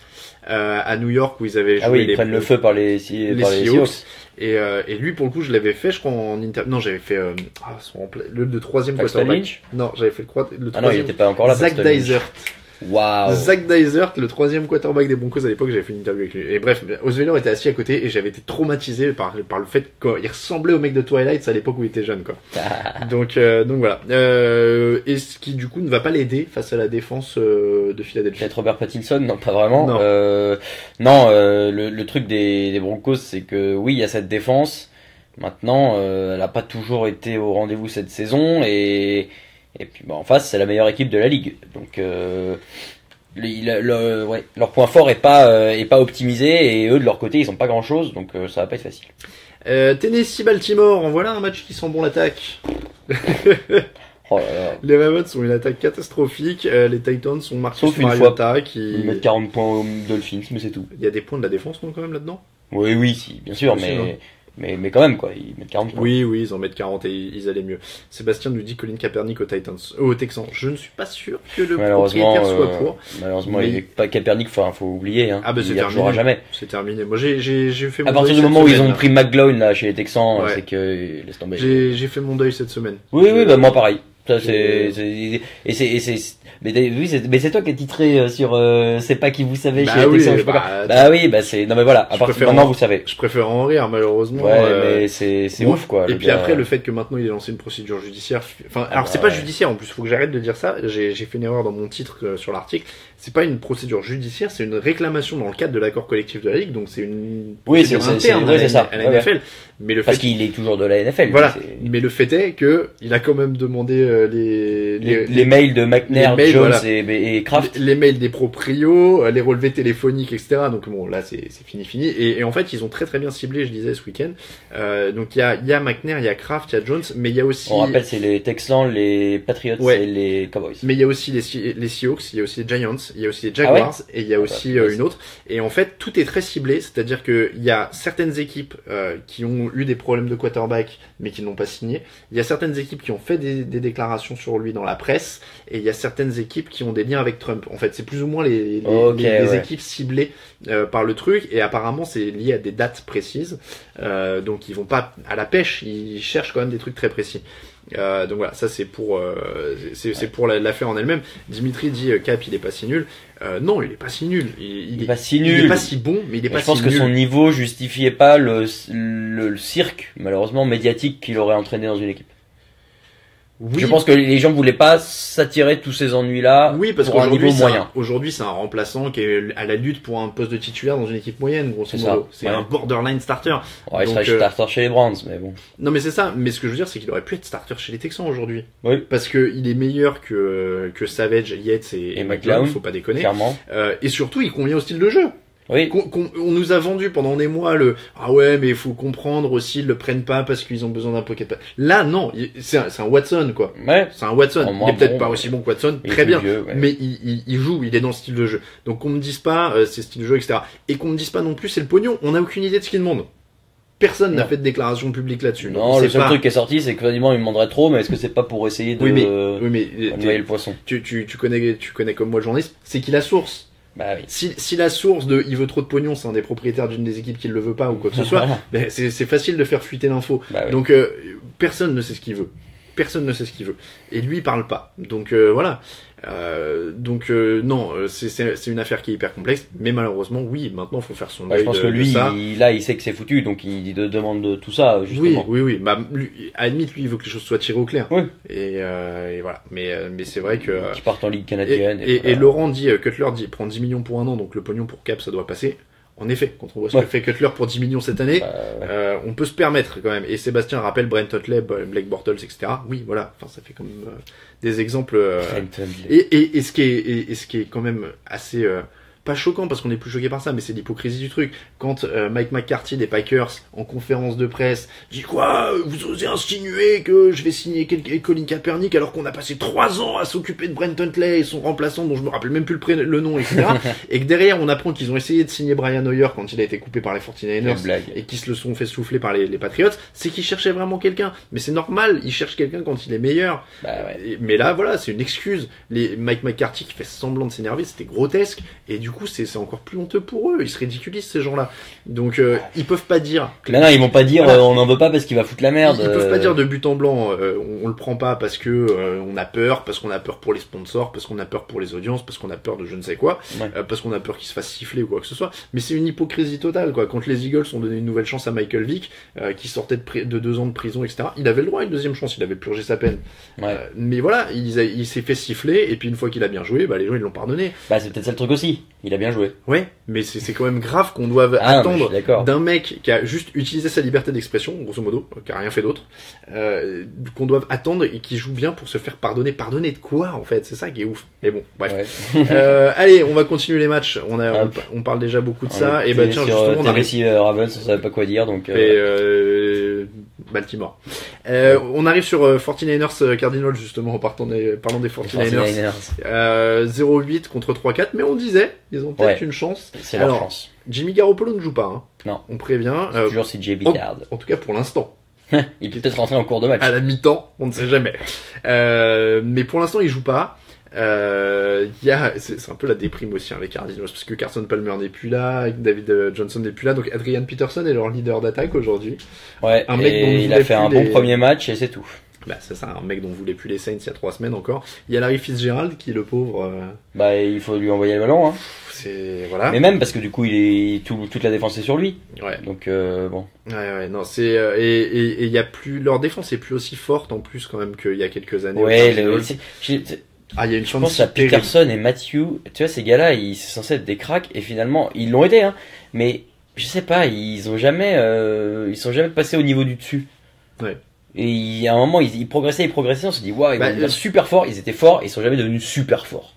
À New York où ils avaient joué ils prennent le feu par les Seahawks. Et lui pour le coup je l'avais fait je crois en interview. Non, j'avais fait le troisième quarterback. Non, j'avais fait le troisième. Ah non, il était pas encore là. Zach Dysert. Waouh. Zach Dysert, le troisième quarterback des Broncos à l'époque, j'avais fait une interview avec lui. Et bref, Osweiler était assis à côté et j'avais été traumatisé par le fait qu'il ressemblait au mec de Twilight à l'époque où il était jeune, quoi. Donc voilà. Et ce qui du coup ne va pas l'aider face à la défense de Philadelphie. Peut-être Robert Pattinson, non, pas vraiment. Non. Le truc des Broncos, c'est que oui, il y a cette défense. Maintenant, elle a pas toujours été au rendez-vous cette saison et puis en face, c'est la meilleure équipe de la ligue. Donc leur point fort est pas optimisé et eux de leur côté, ils ont pas grand-chose, donc ça va pas être facile. Tennessee-Baltimore, en voilà un match qui sent bon l'attaque. Oh là là. Les Ravens ont une attaque catastrophique, les Titans sont Marcus Mariota qui... Ils mettent 40 points aux Dolphins, mais c'est tout. Il y a des points de la défense quand même là-dedans? Oui, si, bien sûr, mais quand même, quoi, ils mettent 40 points. Oui, ils en mettent 40 et ils allaient mieux. Sébastien nous dit Colin Kaepernick aux Texans. Je ne suis pas sûr que le propriétaire soit pour. Malheureusement, il n'est pas Kaepernick, faut oublier, hein. Ah bah c'est terminé. Il jouera jamais. C'est terminé. Moi, j'ai fait mon deuil. À partir du moment où ils ont pris McGloin, là, chez les Texans, c'est que, laisse tomber. J'ai fait mon deuil cette semaine. Oui, moi pareil. Ça, mais c'est toi qui es titré sur c'est pas qui vous savez chez les Texans. Non mais voilà, à partir de maintenant vous savez. Je préfère en rire malheureusement. Mais c'est ouf quoi. Et puis après le fait que maintenant il ait lancé une procédure judiciaire. C'est pas judiciaire en plus, faut que j'arrête de dire ça. J'ai fait une erreur dans mon titre sur l'article. C'est pas une procédure judiciaire, c'est une réclamation dans le cadre de l'accord collectif de la Ligue, donc c'est une procédure interne à la NFL. Mais parce qu'il est toujours de la NFL. Voilà. Mais le fait est que il a quand même demandé les mails de McNair, Jones et Kraft. Les mails des proprios, les relevés téléphoniques, etc. Donc bon, là c'est fini. Et en fait, ils ont très très bien ciblé, je disais ce week-end. Donc il y a McNair, il y a Kraft, il y a Jones, mais il y a aussi. On rappelle, c'est les Texans, les Patriots et les Cowboys. Mais il y a aussi les Seahawks, il y a aussi les Giants, il y a aussi les Jaguars et il y a aussi une autre. Et en fait, tout est très ciblé, c'est-à-dire que il y a certaines équipes qui ont ont eu des problèmes de quarterback, mais qui n'ont pas signé. Il y a certaines équipes qui ont fait des déclarations sur lui dans la presse, et il y a certaines équipes qui ont des liens avec Trump. En fait, c'est plus ou moins les équipes ciblées par le truc, et apparemment c'est lié à des dates précises. Donc ils vont pas à la pêche, ils cherchent quand même des trucs très précis. Donc voilà, ça c'est pour pour l'affaire en elle-même. Dimitri dit Cap il est pas si nul. Non, il est pas si nul. Il est pas si nul. Il est pas si bon, mais il est pas si nul. Je pense que son niveau justifiait pas le cirque malheureusement médiatique qu'il aurait entraîné dans une équipe. Oui. Je pense que les gens voulaient pas s'attirer tous ces ennuis-là. Oui, parce qu'aujourd'hui, aujourd'hui, c'est un remplaçant qui est à la lutte pour un poste de titulaire dans une équipe moyenne, grosso modo. C'est un borderline starter. Ouais, il serait starter chez les Browns, mais bon. Non, mais c'est ça. Mais ce que je veux dire, c'est qu'il aurait pu être starter chez les Texans aujourd'hui. Oui. Parce que il est meilleur que Savage, Yates et McClown. Faut pas déconner. Clairement. Et surtout, il convient au style de jeu. Oui. On nous a vendu pendant des mois ah ouais, mais il faut comprendre aussi, ils le prennent pas parce qu'ils ont besoin d'un pocket pass. Là, non, c'est un Watson, quoi. Ouais. C'est un Watson. Il est peut-être pas aussi bon que Watson, très bien. Vieux, ouais. Mais il joue, il est dans le style de jeu. Donc qu'on me dise pas, c'est style de jeu, etc. Et qu'on me dise pas non plus, c'est le pognon. On n'a aucune idée de ce qu'il demande. Personne n'a fait de déclaration publique là-dessus. Non, le seul truc qui est sorti, c'est que quasiment il demanderait trop, mais est-ce que c'est pas pour essayer de noyer le poisson? Tu connais comme moi le journaliste, c'est qu'il a source. Bah oui. Si la source de il veut trop de pognon, c'est un des propriétaires d'une des équipes qui ne le veut pas ou quoi que ce soit, ben c'est facile de faire fuiter l'info. Bah oui. Donc personne ne sait ce qu'il veut. Personne ne sait ce qu'il veut. Et lui il parle pas. Donc voilà. Non, c'est une affaire qui est hyper complexe, mais malheureusement, oui, maintenant, faut faire son deuil. Je pense que lui, il sait que c'est foutu, donc il demande de tout ça, justement. Oui. Bah, à la limite, lui, il veut que les choses soient tirées au clair. Oui. Et voilà. Mais c'est vrai que. Qui partent en Ligue canadienne. Et Laurent dit, Cutler dit, prend 10 millions pour un an, donc le pognon pour Cap, ça doit passer. En effet, quand on voit ce que fait Cutler pour 10 millions cette année, on peut se permettre quand même. Et Sébastien rappelle Brent Hutley, Blake Bortles, etc. Oui, voilà. Enfin, ça fait comme des exemples. Et ce qui est quand même assez pas choquant parce qu'on est plus choqué par ça, mais c'est l'hypocrisie du truc. Quand Mike McCarthy des Packers en conférence de presse dit quoi, vous osez insinuer que je vais signer Colin Kaepernick alors qu'on a passé 3 ans à s'occuper de Brent Hutley et son remplaçant dont je me rappelle même plus le nom, etc. Et que derrière on apprend qu'ils ont essayé de signer Brian Hoyer quand il a été coupé par les 49ers et qu'ils se le sont fait souffler par les Patriots, c'est qu'ils cherchaient vraiment quelqu'un. Mais c'est normal, ils cherchent quelqu'un quand il est meilleur. Mais là voilà, c'est une excuse. Mike McCarthy qui fait semblant de s'énerver, c'était grotesque. Et du coup c'est encore plus honteux pour eux, ils se ridiculisent ces gens-là. Donc ils peuvent pas dire non, ils vont pas dire on n'en veut pas parce qu'il va foutre la merde. Ils peuvent pas dire de but en blanc on le prend pas parce que on a peur pour les sponsors, parce qu'on a peur pour les audiences, parce qu'on a peur de je ne sais quoi, parce qu'on a peur qu'il se fasse siffler ou quoi que ce soit. Mais c'est une hypocrisie totale quoi. Quand les Eagles ont donné une nouvelle chance à Michael Vick qui sortait de 2 ans de prison, etc. Il avait le droit à une deuxième chance, il avait purgé sa peine. Mais voilà, il s'est fait siffler et puis une fois qu'il a bien joué, les gens ils l'ont pardonné. C'est peut-être ça le truc aussi. Il a bien joué. Ouais, mais c'est quand même grave qu'on doive attendre d'un mec qui a juste utilisé sa liberté d'expression, grosso modo, qui a rien fait d'autre, qu'on doive attendre et qui joue bien pour se faire pardonner. Pardonner de quoi, en fait? C'est ça qui est ouf. Mais bon, bref. Allez, on va continuer les matchs. On parle déjà beaucoup de ça. Et tiens, justement, on arrive... Ravens, on savait pas quoi dire, donc... Baltimore. On arrive sur 49ers Cardinals, justement, en parlant des 49ers. 0-8 contre 3-4, mais on disait, ils ont peut-être une chance. C'est leur chance. Jimmy Garoppolo ne joue pas. Hein. Non. On prévient. Toujours c'est JB Card. En tout cas pour l'instant. Il peut peut-être rentrer en cours de match. À la mi-temps, on ne sait jamais. Mais pour l'instant, il joue pas. C'est un peu la déprime aussi les Cardinals parce que Carson Palmer n'est plus là, David Johnson n'est plus là, donc Adrian Peterson est leur leader d'attaque aujourd'hui. Ouais. Un mec dont il a fait un bon premier match et c'est tout. C'est ça, un mec dont voulaient plus les Saints il y a 3 semaines encore. Il y a Larry Fitzgerald qui est le pauvre. Il faut lui envoyer le ballon. Hein. Voilà. Mais même parce que du coup toute la défense est sur lui. Ouais. Donc bon. Ouais non c'est et il y a plus leur défense est plus aussi forte en plus quand même qu'il y a quelques années. Ouais. Il y a une chance. Je pense à Peterson et Matthew. Tu vois ces gars-là, ils sont censés être des cracks et finalement ils l'ont été. Hein. Mais je sais pas, ils sont jamais passés au niveau du dessus. Ouais. Et à un moment, ils progressaient, on se dit, waouh, ils vont devenir super forts, ils étaient forts, ils sont jamais devenus super forts.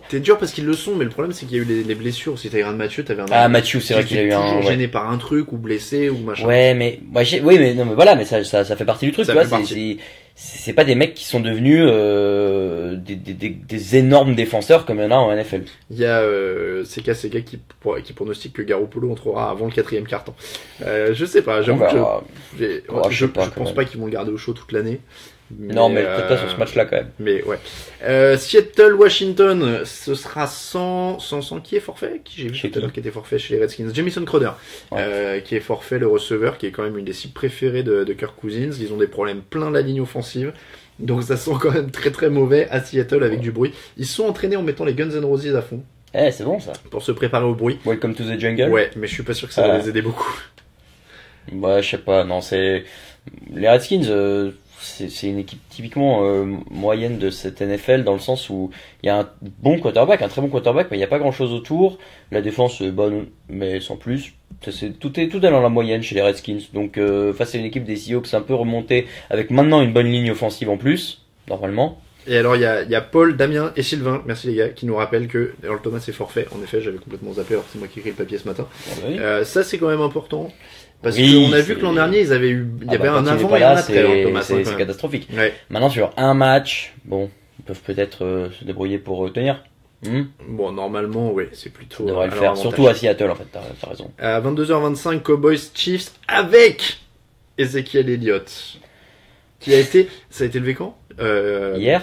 T'es dur parce qu'ils le sont, mais le problème c'est qu'il y a eu les blessures. Si t'avais un Mathieu, Mathieu, c'est vrai qu'il a eu un. Toujours gêné par un truc ou blessé ou machin. Ouais, mais, non, mais voilà, mais ça fait partie du truc, tu vois. c'est pas des mecs qui sont devenus des énormes défenseurs comme il y en a en NFL. Il y a Sega qui pronostique que Garoppolo entrera avant le 4e quart-temps. Je sais pas, j'avoue que je pense pas qu'ils vont le garder au chaud toute l'année. Non, mais peut-être pas sur ce match-là quand même. Mais ouais. Seattle, Washington, ce sera sans qui est forfait? Qui j'ai vu tout à l'heure qui était forfait chez les Redskins? Jamison Crowder, qui est forfait, le receveur, qui est quand même une des cibles préférées de Kirk Cousins. Ils ont des problèmes plein la ligne offensive. Donc ça sent quand même très très mauvais à Seattle avec du bruit. Ils se sont entraînés en mettant les Guns N' Roses à fond. C'est bon ça. Pour se préparer au bruit. Welcome to the jungle. Ouais, mais je suis pas sûr que ça va les aider beaucoup. Ouais, je sais pas. Non, c'est les Redskins. C'est une équipe typiquement moyenne de cette NFL dans le sens où il y a un bon quarterback, un très bon quarterback, mais il n'y a pas grand chose autour. La défense est bonne, mais sans plus. Tout est dans la moyenne chez les Redskins. Donc face à une équipe des Seahawks un peu remontée avec maintenant une bonne ligne offensive en plus, normalement. Et alors il y a Paul, Damien et Sylvain, merci les gars, qui nous rappellent que Earl Thomas est forfait. En effet, j'avais complètement zappé, alors c'est moi qui ai écrit le papier ce matin. Oui. Ça c'est quand même important. Parce qu'on a vu que l'an dernier, il y avait un avant et un après Thomas. C'est catastrophique. Ouais. Maintenant, sur un match, bon, ils peuvent peut-être se débrouiller pour tenir. Bon, normalement, oui, c'est plutôt. Ça devrait le faire, surtout à Seattle, en fait, t'as raison. À 22h25, Cowboys Chiefs avec Ezekiel Elliott. Ça a été levé quand Hier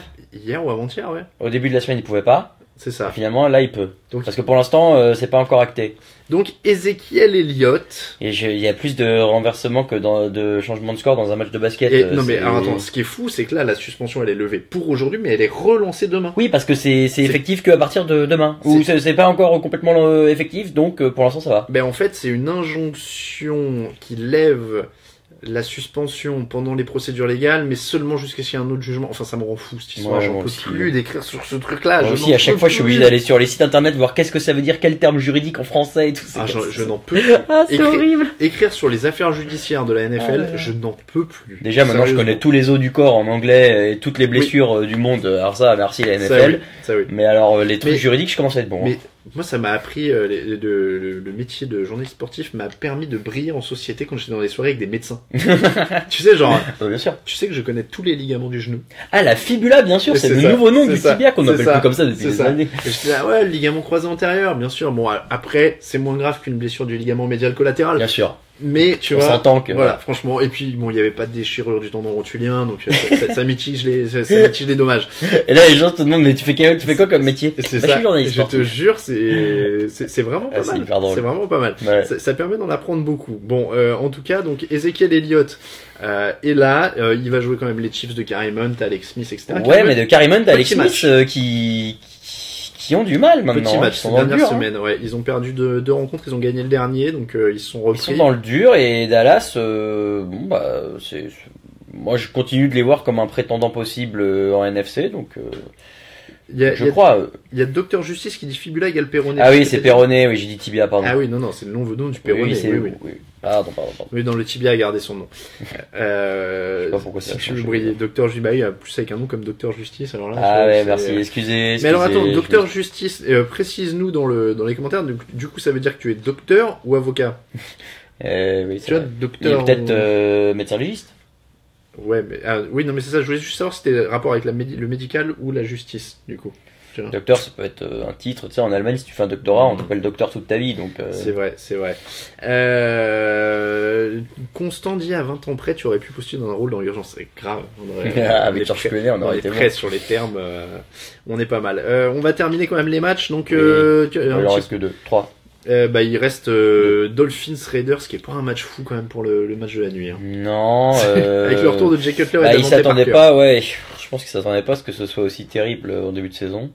ou avant-hier, ouais. Au début de la semaine, il pouvait pas. C'est ça. Et finalement, là, il peut. Donc, parce que pour l'instant, c'est pas encore acté. Donc, Ezekiel Elliott. Et il y a plus de renversement que de changement de score dans un match de basket. Non, mais alors, attends, ce qui est fou, c'est que là, la suspension, elle est levée pour aujourd'hui, mais elle est relancée demain. Oui, parce que c'est effectif qu'à partir de demain. Ou c'est pas encore complètement effectif, donc pour l'instant, ça va. Ben, en fait, c'est une injonction qui lève la suspension pendant les procédures légales, mais seulement jusqu'à ce qu'il y ait un autre jugement. Enfin, ça me rend fou cette histoire. J'en peux plus d'écrire sur ce truc-là. Moi aussi, à chaque fois, je suis obligé d'aller sur les sites internet voir qu'est-ce que ça veut dire, quel terme juridique en français et tout ça. Je n'en peux plus. C'est horrible. Écrire sur les affaires judiciaires de la NFL, je n'en peux plus. Déjà, maintenant, je connais tous les os du corps en anglais et toutes les blessures du monde. Alors ça, merci la NFL. Ça, oui. Mais alors, les trucs juridiques, je commence à être bon. Mais moi, ça m'a appris, le métier de journaliste sportif m'a permis de briller en société quand j'étais dans des soirées avec des médecins. Tu sais, genre, bien sûr. Tu sais que je connais tous les ligaments du genou. Ah, la fibula, bien sûr, c'est le nouveau nom du tibia qu'on appelle plus comme ça depuis des années. Et j'étais là, ouais, le ligament croisé antérieur, bien sûr. Bon, après, c'est moins grave qu'une blessure du ligament médial collatéral. Bien sûr. Mais tu vois, s'entend que voilà, franchement, et puis bon, il y avait pas de déchirure du tendon rotulien, donc ça mitige les dommages. Et là, les gens te demandent, mais tu fais quoi comme métier? C'est ça. Je te jure, c'est vraiment pas mal. C'est vraiment pas mal. Ouais. Ça permet d'en apprendre beaucoup. Bon, en tout cas, donc Ezekiel Elliott est là, il va jouer quand même les Chiefs de Kareem Hunt, Alex Smith, etc. Ouais, mais de Kareem Hunt, Alex Smith, qui ont du mal maintenant. Petit match, ces dernières semaines, ouais. Ils ont perdu deux rencontres, ils ont gagné le dernier, donc ils se sont repris. Ils sont dans le dur et Dallas, moi je continue de les voir comme un prétendant possible en NFC, donc je crois. Il y a Dr Justice qui dit fibula égale péroné. Ah oui, c'est péroné, oui, j'ai dit tibia, pardon. Ah oui, non, c'est le nom du péroné. Oui. Pardon. Oui, dans le tibia a gardé son nom. Je sais pas pourquoi si tu veux briller, Dr Jubaï, plus avec un nom comme Dr Justice, alors là. Ah ouais, merci, excusez. Mais alors attends, Dr Justice, précise-nous dans les commentaires, du coup ça veut dire que tu es docteur ou avocat? Oui, tu vois, docteur. Peut-être médecin légiste. Ouais, mais oui, non, mais c'est ça. Je voulais juste savoir si c'était rapport avec le médical ou la justice, du coup. Docteur, ça peut être un titre. Tu sais, en Allemagne, si tu fais un doctorat, on t'appelle docteur toute ta vie. Donc. C'est vrai. Constant dit à 20 ans près, tu aurais pu postuler dans un rôle dans l'urgence. C'est grave. Avec Georges Clooney, on aurait été prêt sur les termes. On est pas mal. On va terminer quand même les matchs. Donc, il en reste que 2, 3. Il reste Dolphins Raiders, qui est pas un match fou quand même pour le match de la nuit. Hein. Non. Avec le retour de Jay Cutler et ils s'attendaient pas, ouais. Je pense qu'ils s'attendaient pas à ce que ce soit aussi terrible en début de saison.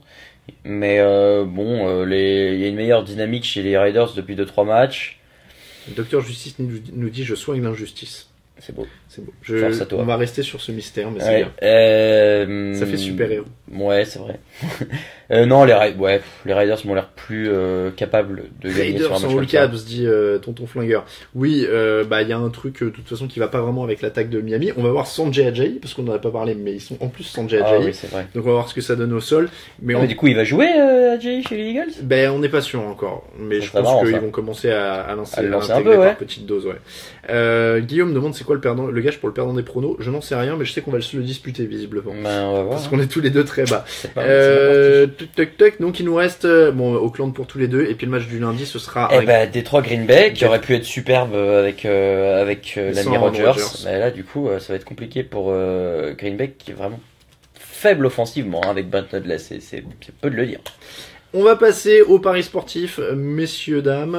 Mais il y a une meilleure dynamique chez les Raiders depuis 2-3 matchs. Docteur Justice nous dit je soigne l'injustice. C'est beau. Force à toi. On va rester sur ce mystère, mais c'est bien. Ça fait super héros. Ouais, c'est vrai. Non, les Riders m'ont l'air plus capables de gagner sur un match Raiders en comme all ça. caps, dit Tonton Flingueur. Oui, il y a un truc de toute façon qui va pas vraiment avec l'attaque de Miami. On va voir Sanjay Ajayi, parce qu'on n'en a pas parlé, mais ils sont en plus Sanjay Ajayi. Oui, c'est vrai. Donc on va voir ce que ça donne au sol. Mais, Mais du coup, il va jouer Ajayi chez les Eagles? on n'est pas sûr encore. Mais Ça je serait pense marrant, qu'ils ça. vont commencer à lancer, À le lancer un intégrer peu, par ouais. petite dose, ouais. Guillaume demande c'est quoi le gage pour le perdant des pronos. Je n'en sais rien, mais je sais qu'on va se le disputer visiblement. Ben, on va voir. Parce qu'on est tous les deux très bas. C'est pas parti. Tuc. Donc il nous reste Auckland pour tous les deux. Et puis le match du lundi, ce sera Détroit Green Bay, qui aurait pu être superbe avec l'ami Sans Rodgers. Rodgers. Mais là, du coup, ça va être compliqué pour Green Bay, qui est vraiment faible offensivement avec Brent Hundley. C'est peu de le dire. On va passer au paris sportif, messieurs, dames,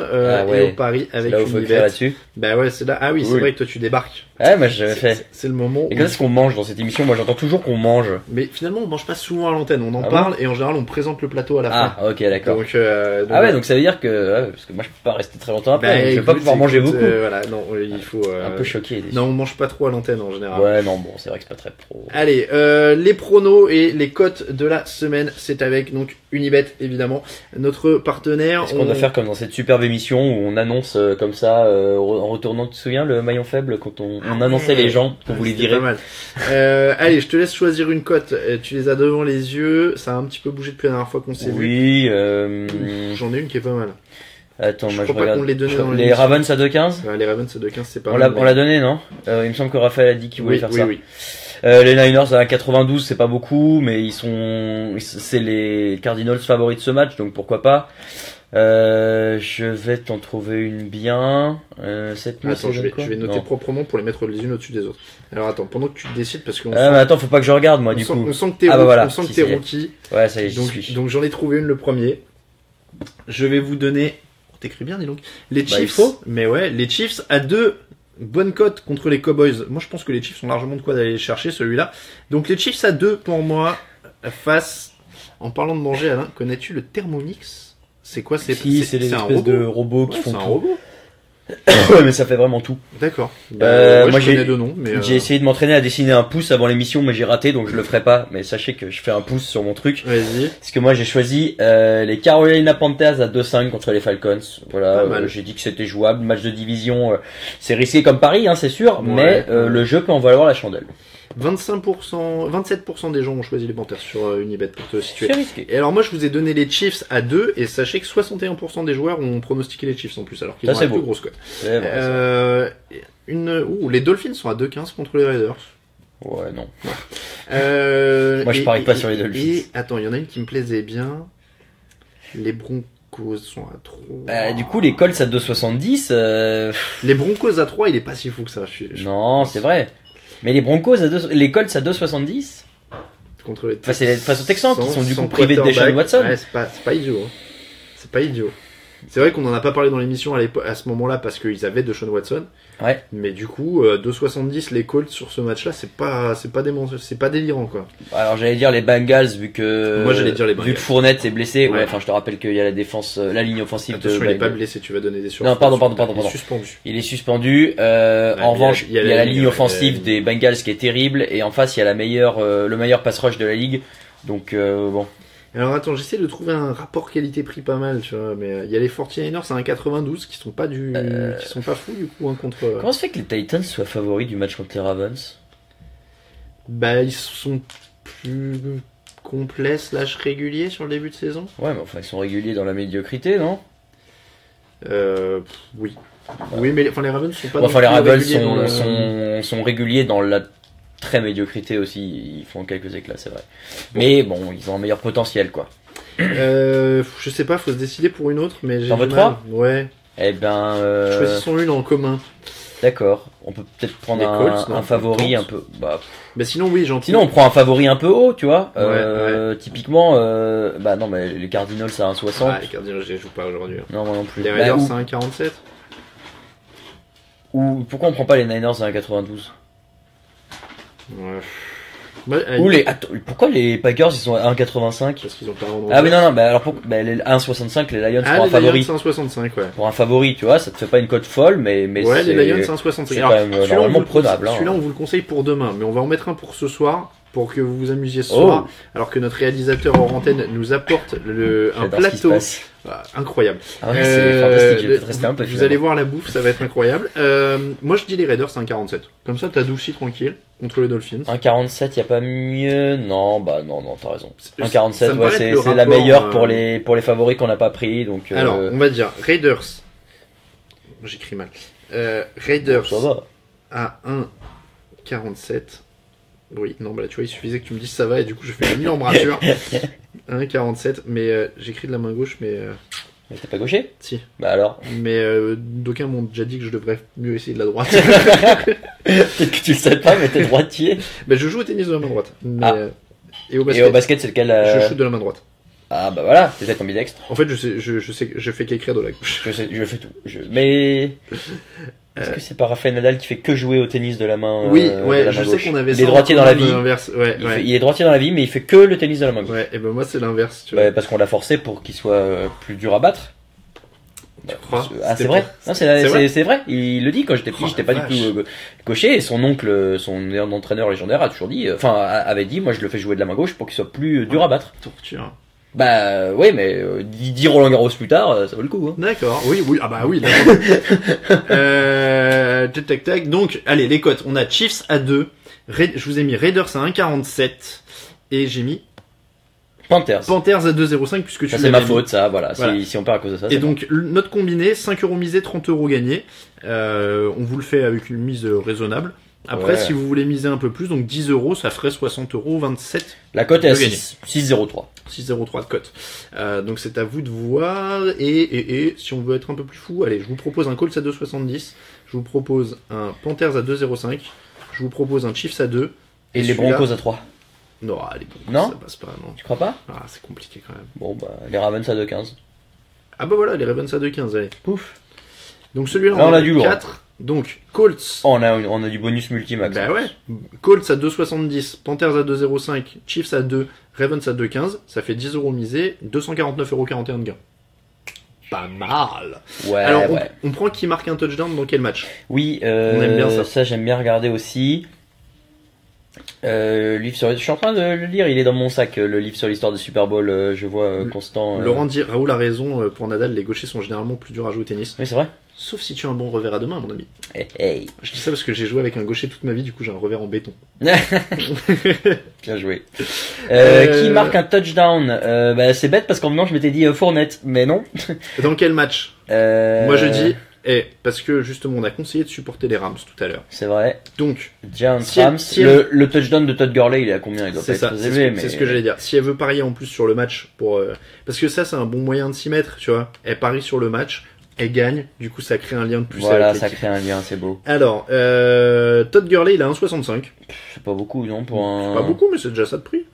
et au paris C'est avec là où faut une écrire bête. là-dessus. Bah ouais, c'est là. Ah oui, c'est Oui. vrai que toi tu débarques. Ouais, moi j'avais fait. C'est le moment Et où... quand est-ce qu'on mange dans cette émission? Moi j'entends toujours qu'on mange. Mais finalement, on mange pas souvent à l'antenne. On en Ah parle et en général, on présente le plateau à la fin. Ah, ok, d'accord. Donc, Ah ouais, donc ça veut dire que... parce que moi je peux pas rester très longtemps après, donc je vais pas pouvoir manger beaucoup. Voilà, non, il faut... Un peu choqué. déçu. Non, on mange pas trop à l'antenne en général. Ouais, non, bon, c'est vrai que c'est pas très pro. Allez, les pronos et les cotes de la semaine, c'est avec donc Unibet évidemment, notre partenaire. Est-ce qu'on doit faire comme dans cette superbe émission où on annonce comme ça, en retournant, tu te souviens, le maillon faible, quand on annonçait les gens qu'on voulait C'était virer? pas mal. Allez, je te laisse choisir une cote. Tu les as devant les yeux. Ça a un petit peu bougé depuis la dernière fois qu'on s'est vu. Oui, J'en ai une qui est pas mal. attends, Je moi je crois pas regarde. qu'on l'ait donné dans Les l'émission. Ravens à 2,15? Les Ravens de 15, c'est pas On mal. l'a donné, non? Il me semble que Raphaël a dit qu'il voulait faire ça. Oui. Les Niners à 92, c'est pas beaucoup, mais c'est les Cardinals favoris de ce match, donc pourquoi pas. Je vais t'en trouver une bien. Cette nuit, Attends, je vais noter Non. proprement pour les mettre les unes au-dessus des autres. Alors attends, pendant que tu décides, parce qu'on Mais attends, faut pas que je regarde, moi, du coup. on sent que t'es Ah bah voilà, on sent que si, t'es c'est- rookie. Ouais, ça y est, j'y suis. Donc j'en ai trouvé une le premier. Je vais vous donner. T'écris bien, dis donc. Les Bah, il Chiefs. faut. Mais ouais, les Chiefs à 2 bonnes cotes contre les Cowboys. Moi, je pense que les Chiefs ont largement de quoi d'aller chercher celui-là. Donc les Chiefs à 2 pour moi face. En parlant de manger, Alain, connais-tu le Thermomix? C'est quoi? Si, c'est les un espèces robot. de robots qui Ouais, font c'est un tout. robot. Ouais, mais ça fait vraiment tout. D'accord. Moi, je j'ai- connais deux noms, mais J'ai essayé de m'entraîner à dessiner un pouce avant l'émission, mais j'ai raté, donc je le ferai pas. Mais sachez que je fais un pouce sur mon truc. vas-y. Parce que moi j'ai choisi les Carolina Panthers à 2-5 contre les Falcons. Voilà, Pas mal. j'ai dit que c'était jouable. Match de division, c'est risqué comme pari, hein, c'est sûr, Ouais. mais le jeu peut en valoir la chandelle. 25%, 27% des gens ont choisi les Panthers sur Unibet pour te situer. C'est risqué. Et alors moi je vous ai donné les Chiefs à 2 et sachez que 61% des joueurs ont pronostiqué les Chiefs en plus alors qu'ils Ça, ont c'est la plus beau. grosse cote. C'est vrai, ça. Les Dolphins sont à 2,15 contre les Raiders. Ouais, non. Moi je parie pas sur les Dolphins. Et attends, il y en a une qui me plaisait bien. Les Broncos sont à 3. Du coup, les Colts à 2,70, Les Broncos à 3, il est pas si fou que ça. non, c'est vrai. Mais les Broncos les Colts à 2,70 Contre les face aux Texans qui sont du coup sans privés de Deshaun quarterback. Watson. Ouais, c'est pas idiot. Hein. C'est pas idiot. C'est vrai qu'on en a pas parlé dans l'émission à ce moment-là parce qu'ils avaient Deshaun Watson. Ouais. Mais du coup, 2,70 les Colts sur ce match-là, c'est pas délirant quoi. Alors j'allais dire les Bengals vu que Moi, j'allais dire les Bengals. vu que Fournette est blessé. Ouais. Ouais. Enfin, je te rappelle qu'il y a la défense, la ligne offensive Attention, de il est pas Bengals. blessé, tu vas donner des surprises. Non, pardon. Il est suspendu. Il est suspendu. En revanche, il y a la ligne offensive des Bengals qui est terrible et en face il y a le meilleur pass rush de la ligue. Donc bon. Alors attends, j'essaie de trouver un rapport qualité-prix pas mal, tu vois, mais il y a les 49ers à 1,92 qui sont pas qui sont pas fous du coup hein, contre. Comment se fait que les Titans soient favoris du match contre les Ravens? Bah ils sont plus complets / réguliers sur le début de saison. Ouais, mais enfin ils sont réguliers dans la médiocrité, non? Oui. Oui, mais les Ravens sont pas. Bon, enfin non les plus Ravens réguliers dans le- sont réguliers dans la très médiocrité aussi. Ils font quelques éclats, c'est vrai. Mais bon, ils ont un meilleur potentiel, quoi. Je sais pas, faut se décider pour une autre, mais j'ai. T'en veux du mal. trois Ouais. Eh ben, Choisissons une en commun. d'accord. On peut peut-être prendre Les Colts, non, un favori Colts. un peu. Bah, Bah sinon oui, j'en. sinon, on prend un favori un peu haut, tu vois. Ouais. Typiquement, bah non, mais les Cardinals à 1,60. Ah, les Cardinals, je les joue pas aujourd'hui. Non, moi non plus. Les Bah, Raiders à 1,47. ou pourquoi on prend pas les Niners à 1,92? Ouais. Bah, Ou attends, pourquoi les Packers ils sont à 1,85? Parce qu'ils ont pas vraiment. Ah mais non, bah alors les 1,65 les Lions pour un les favori. Lions 1,65, ouais. Pour un favori, tu vois, ça te fait pas une cote folle, mais Ouais, c'est... les Lions 1,65. c'est Alors, quand même celui-là, normalement on vous le prenable. Hein. Celui-là, on vous le conseille pour demain, mais on va en mettre un pour ce soir. pour que vous vous amusiez ce soir, alors que notre réalisateur hors antenne nous apporte un plateau incroyable. Ah ouais, c'est fantastique, je vais peut-être rester un peu. Vous allez voir la bouffe, ça va être incroyable. Moi je dis les Raiders, c'est un 47. Comme ça t'adoucis tranquille contre les Dolphins. Un 47, y a pas mieux? Non, bah non, t'as raison. Un 47, ouais, c'est rapport, la meilleure pour les favoris qu'on n'a pas pris, donc. Alors, on va dire Raiders. J'écris mal. Raiders ça va. à 1,47. Oui, non, bah là, tu vois, il suffisait que tu me dises ça va, et du coup, je fais une embrasure. 1,47, mais j'écris de la main gauche, mais. Mais t'es pas gaucher? Si. Bah alors. Mais d'aucuns m'ont déjà dit que je devrais mieux essayer de la droite. Peut-être que tu le sais pas, mais t'es droitier. Bah, je joue au tennis de la main droite. Mais, et au basket, c'est lequel Je shoot de la main droite. Ah bah voilà, c'est peut-être ambidextre. En fait, je fais qu'écrire de la gauche. Je fais tout. Mais. Est-ce que c'est pas Rafael Nadal qui fait que jouer au tennis de la main Oui, ouais, la je main sais gauche. qu'on avait Il ça. est droitier dans la vie. Ouais, il est droitier dans la vie, mais il fait que le tennis de la main gauche. Ouais, et ben moi c'est l'inverse. Tu vois. Bah, parce qu'on l'a forcé pour qu'il soit plus dur à battre. Tu crois? Ah, c'est vrai. Non, c'est vrai. Il le dit, quand j'étais petit, j'étais pas du tout gaucher, et son oncle, son entraîneur légendaire a toujours dit, avait dit, moi je le fais jouer de la main gauche pour qu'il soit plus dur à battre. Torture. Bah ouais, mais dit Roland Garros plus tard, ça vaut le coup. Hein. D'accord, oui, ah bah oui. Tac tac. Donc, allez, les cotes. On a Chiefs à 2. Je vous ai mis Raiders à 1,47 et j'ai mis Panthers à 2,05 puisque tu ça c'est ma faute, ça, voilà. Si on perd à cause de ça. Et donc notre combiné, 5 € misés, 30 € gagnés. On vous le fait avec une mise raisonnable. Après, si vous voulez miser un peu plus, donc 10 €, ça ferait 60 €, 27. La cote est à 6,03. 6,03 de cote. Donc c'est à vous de voir. Et si on veut être un peu plus fou, allez, je vous propose un Colts à 2,70. Je vous propose un Panthers à 2,05. Je vous propose un Chiefs à 2. Et les Broncos à 3. Non, les Broncos, non, ça passe pas, non. Tu crois pas? Ah, c'est compliqué quand même. Bon, bah, les Ravens à 2,15. Ah bah voilà, les Ravens à 2,15, allez. Pouf. Donc celui-là, on a du lourd. 4. Donc, Colts. Oh, on a du bonus multimax. Bah ouais. Colts à 2,70, Panthers à 2,05, Chiefs à 2, Ravens à 2,15. Ça fait 10 € misés, 249,41 € de gain. Pas mal. Ouais, alors, ouais. On prend qui marque un touchdown dans quel match? Oui, on aime bien ça. Ça, j'aime bien regarder aussi. Livre sur... Je suis en train de le lire, il est dans mon sac, le livre sur l'histoire du Super Bowl, je vois Constant. Laurent dit, Raoul a raison, pour Nadal, les gauchers sont généralement plus durs à jouer au tennis. Oui, c'est vrai. Sauf si tu as un bon revers à deux mains, mon ami. Hey. Je dis ça parce que j'ai joué avec un gaucher toute ma vie, du coup j'ai un revers en béton. Bien joué. Qui marque un touchdown? Bah, c'est bête parce qu'en venant je m'étais dit Fournette, mais non. Dans quel match? Moi je dis... parce que justement on a conseillé de supporter les Rams tout à l'heure. C'est vrai. Donc, Giants Rams. Le touchdown de Todd Gurley, il est à combien? Il doit pas être très élevé, mais... C'est ce que j'allais dire. Si elle veut parier en plus sur le match, parce que ça c'est un bon moyen de s'y mettre, tu vois. Elle parie sur le match, elle gagne, du coup ça crée un lien de plus. Voilà, ça crée un lien, c'est beau. Alors, Todd Gurley il a 1,65. C'est pas beaucoup, non, pour un... C'est pas beaucoup, mais c'est déjà ça de prix.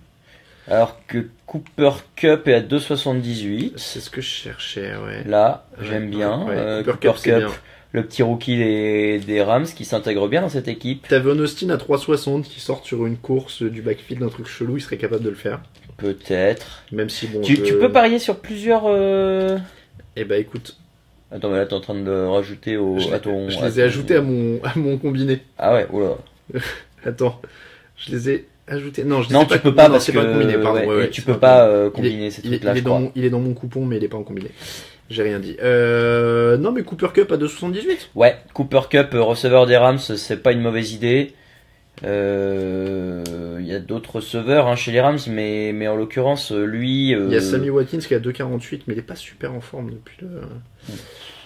Alors que Cooper Cup est à 2,78. C'est ce que je cherchais, ouais. Là, j'aime bien. Cooper Cup, le petit rookie des Rams qui s'intègre bien dans cette équipe. Tavon Austin à 3,60 qui sort sur une course du backfield, un truc chelou, il serait capable de le faire. Peut-être. Même si bon. Tu peux parier sur plusieurs. Eh bah écoute. Attends, mais là t'es en train de rajouter à ton. Je les ai ajoutés à mon combiné. Ah ouais, oula. Attends, je les ai ajoutés. Non, je les non, ai pas. Tu peux pas parce que. Pas le combiné, pardon. Ouais, tu peux pas combiner ces trucs-là. Il est dans mon coupon, mais il est pas en combiné. J'ai rien dit. Non, mais Cooper Cup à 2,78. Ouais, Cooper Cup, receveur des Rams, c'est pas une mauvaise idée. Il y a d'autres receveurs chez les Rams, mais en l'occurrence, lui. Il y a Sammy Watkins qui est à 2,48, mais il est pas super en forme depuis le.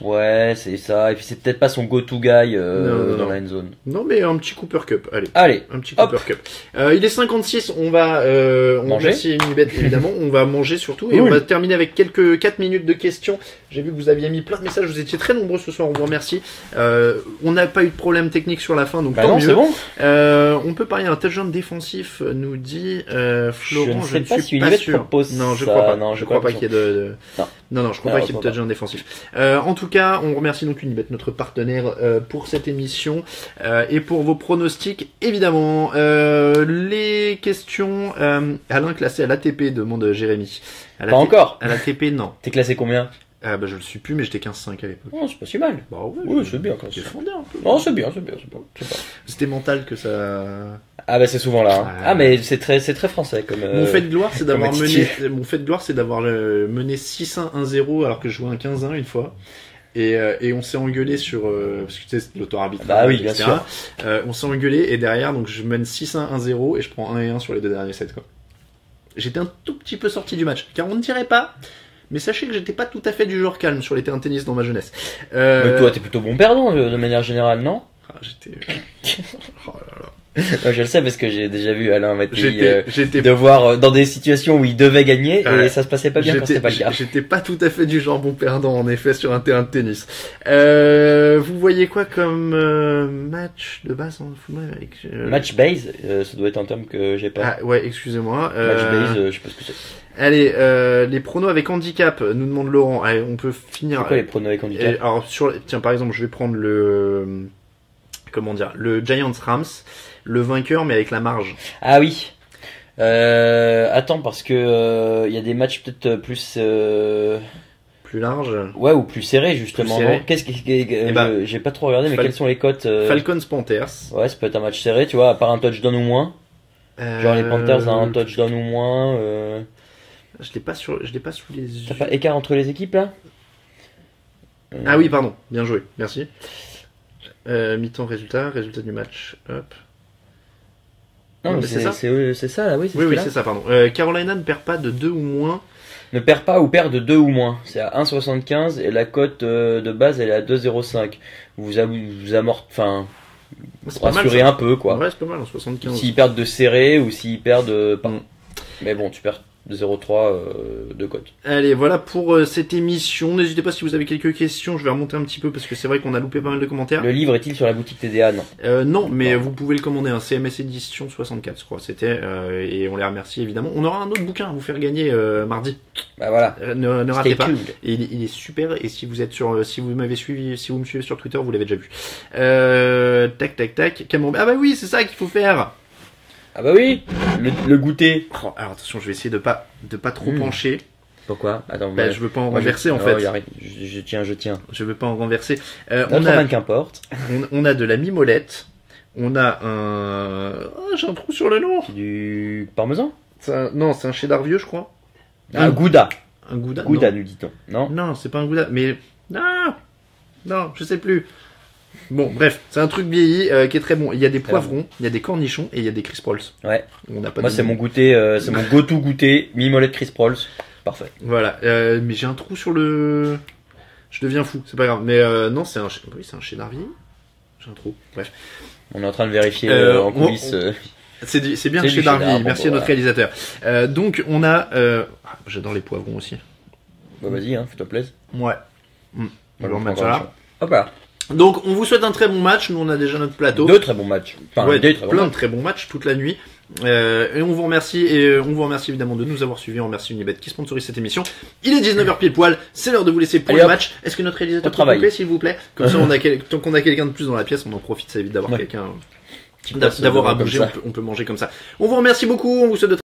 Ouais, c'est ça. Et puis c'est peut-être pas son go-to guy dans la end zone. Non, mais un petit Cooper Cup. Allez. Un petit Cooper Cup. Il est 56. On va remercier Unibet évidemment. On va manger surtout et on va terminer avec 4 minutes de questions. J'ai vu que vous aviez mis plein de messages. Vous étiez très nombreux ce soir. On vous remercie. On n'a pas eu de problème technique sur la fin, donc tant mieux. C'est bon. On peut parier un touchdown défensif, nous dit Florent. Je ne sais pas si Unibet propose. Non, je crois pas. Non, je crois pas qu'il y ait de. Non, je crois pas qu'il y ait de touchdown défensif. En tout cas, on remercie donc Unibet, notre partenaire pour cette émission et pour vos pronostics, évidemment. Les questions, Alain classé à l'ATP, demande Jérémy. Pas encore. À l'ATP, non. T'es classé combien? Bah je le suis plus, mais j'étais 15-5 à l'époque. Non, c'est pas si mal. Bah ouais, oui, c'est bien quand même. Non, c'est bien. C'était mental que ça... Ah bah c'est souvent là. Hein. Ah mais c'est très français comme. Mon fait de gloire, c'est d'avoir mené. Mon fait de gloire, c'est d'avoir mené 6-1, 1-0 alors que je jouais un 15-1 une fois. Et on s'est engueulé sur parce que tu sais l'auto-arbitre. Bah oui, bien sûr. On s'est engueulé et derrière donc je mène 6-1, 1-0 et je prends 1-1 sur les 2 derniers sets quoi. J'étais un tout petit peu sorti du match car on ne dirait pas. Mais sachez que j'étais pas tout à fait du genre calme sur les terrains de tennis dans ma jeunesse. Mais toi, t'es plutôt bon perdant de manière générale, non? J'étais. Oh là là. Moi, je le sais parce que j'ai déjà vu Alain Mathieu j'étais devoir dans des situations où il devait gagner et ça se passait pas bien quand c'était pas le cas. J'étais pas tout à fait du genre bon perdant en effet sur un terrain de tennis. Vous voyez quoi comme match de base en football avec Match base, ça doit être un terme que j'ai pas. Ah ouais, excusez-moi. Match base, je sais pas ce que c'est. Allez, les pronos avec handicap, nous demande Laurent. Allez, on peut finir. C'est quoi les pronos avec handicap? Alors tiens par exemple, je vais prendre le Giants Rams. Le vainqueur, mais avec la marge. Ah oui. Attends, parce que il y a des matchs peut-être plus larges. Ouais, ou plus serrés justement. Plus serré. Non Qu'est-ce que j'ai pas trop regardé, mais quelles sont les cotes Falcons Panthers. Ouais, ça peut être un match serré, tu vois, à part un touchdown ou moins. Genre les Panthers ont un touchdown ou moins. Je l'ai pas sous les yeux. T'as pas écart entre les équipes là? Ah oui, pardon. Bien joué, merci. Mi-temps résultat du match. Hop. Non, mais c'est ça là, oui. Oui, c'est ça, pardon. Carolina ne perd pas de 2 ou moins. Ne perd pas ou perd de 2 ou moins. C'est à 1,75 et la cote de base elle est à 2,05. Vous rassurez un peu quoi. Ouais, c'est pas mal en 75. S'ils perdent de serré ou s'ils perdent pas. Mais bon, tu perds de 0,3 de cote. Allez, voilà pour cette émission. N'hésitez pas si vous avez quelques questions. Je vais remonter un petit peu parce que c'est vrai qu'on a loupé pas mal de commentaires. Le livre est-il sur la boutique TDA? Non. Non, mais vous pouvez le commander. Un CMS édition 64, je crois. C'était et on les remercie évidemment. On aura un autre bouquin à vous faire gagner mardi. Bah voilà. Ne ratez pas. Cool. Et il est super. Et si vous êtes si vous m'avez suivi, si vous me suivez sur Twitter, vous l'avez déjà vu. Tac. Camembert. Ah bah oui, c'est ça qu'il faut faire. Ah bah oui, le goûter. Oh, alors attention, je vais essayer de pas trop pencher. Pourquoi? Attends, je veux pas en renverser en fait. Je tiens. Je veux pas en renverser. Qu'importe. On a de la mimolette. On a un. Oh, j'ai un trou sur le nom. Du parmesan? Non, c'est un cheddar vieux, je crois. Un gouda. Un gouda. Gouda, nous dit-on. Non. Non, c'est pas un gouda, mais non, je sais plus. Bon, bref, c'est un truc vieilli qui est très bon. Il y a des poivrons, il y a des cornichons et il y a des Chris Pauls. Ouais. Moi, c'est mon goûter, c'est mon go-to goûter, mimolette Chris Pauls. Parfait. Voilà, mais j'ai un trou sur le. Je deviens fou, c'est pas grave. Mais non, c'est un cheddar vieilli. J'ai un trou. Bref. On est en train de vérifier en coulisses. C'est bien cheddar vieilli. Merci à notre réalisateur. Donc on a. J'adore les poivrons aussi. Bah vas-y, fais-toi plaisir. Ouais. On va remettre ça là. Hop là. Donc on vous souhaite un très bon match, nous on a déjà notre plateau. 2 très bons matchs. Enfin, plein de très bons matchs toute la nuit. Et on vous remercie évidemment de nous avoir suivis. On remercie Unibet qui sponsorise cette émission. Il est 19h pile poil, c'est l'heure de vous laisser pour le match. Est-ce que notre réalisateur peut couper s'il vous plaît? Comme ça tant qu'on a quelqu'un de plus dans la pièce, on en profite, ça évite d'avoir quelqu'un d'avoir à bouger, on peut manger comme ça. On vous remercie beaucoup, on vous souhaite de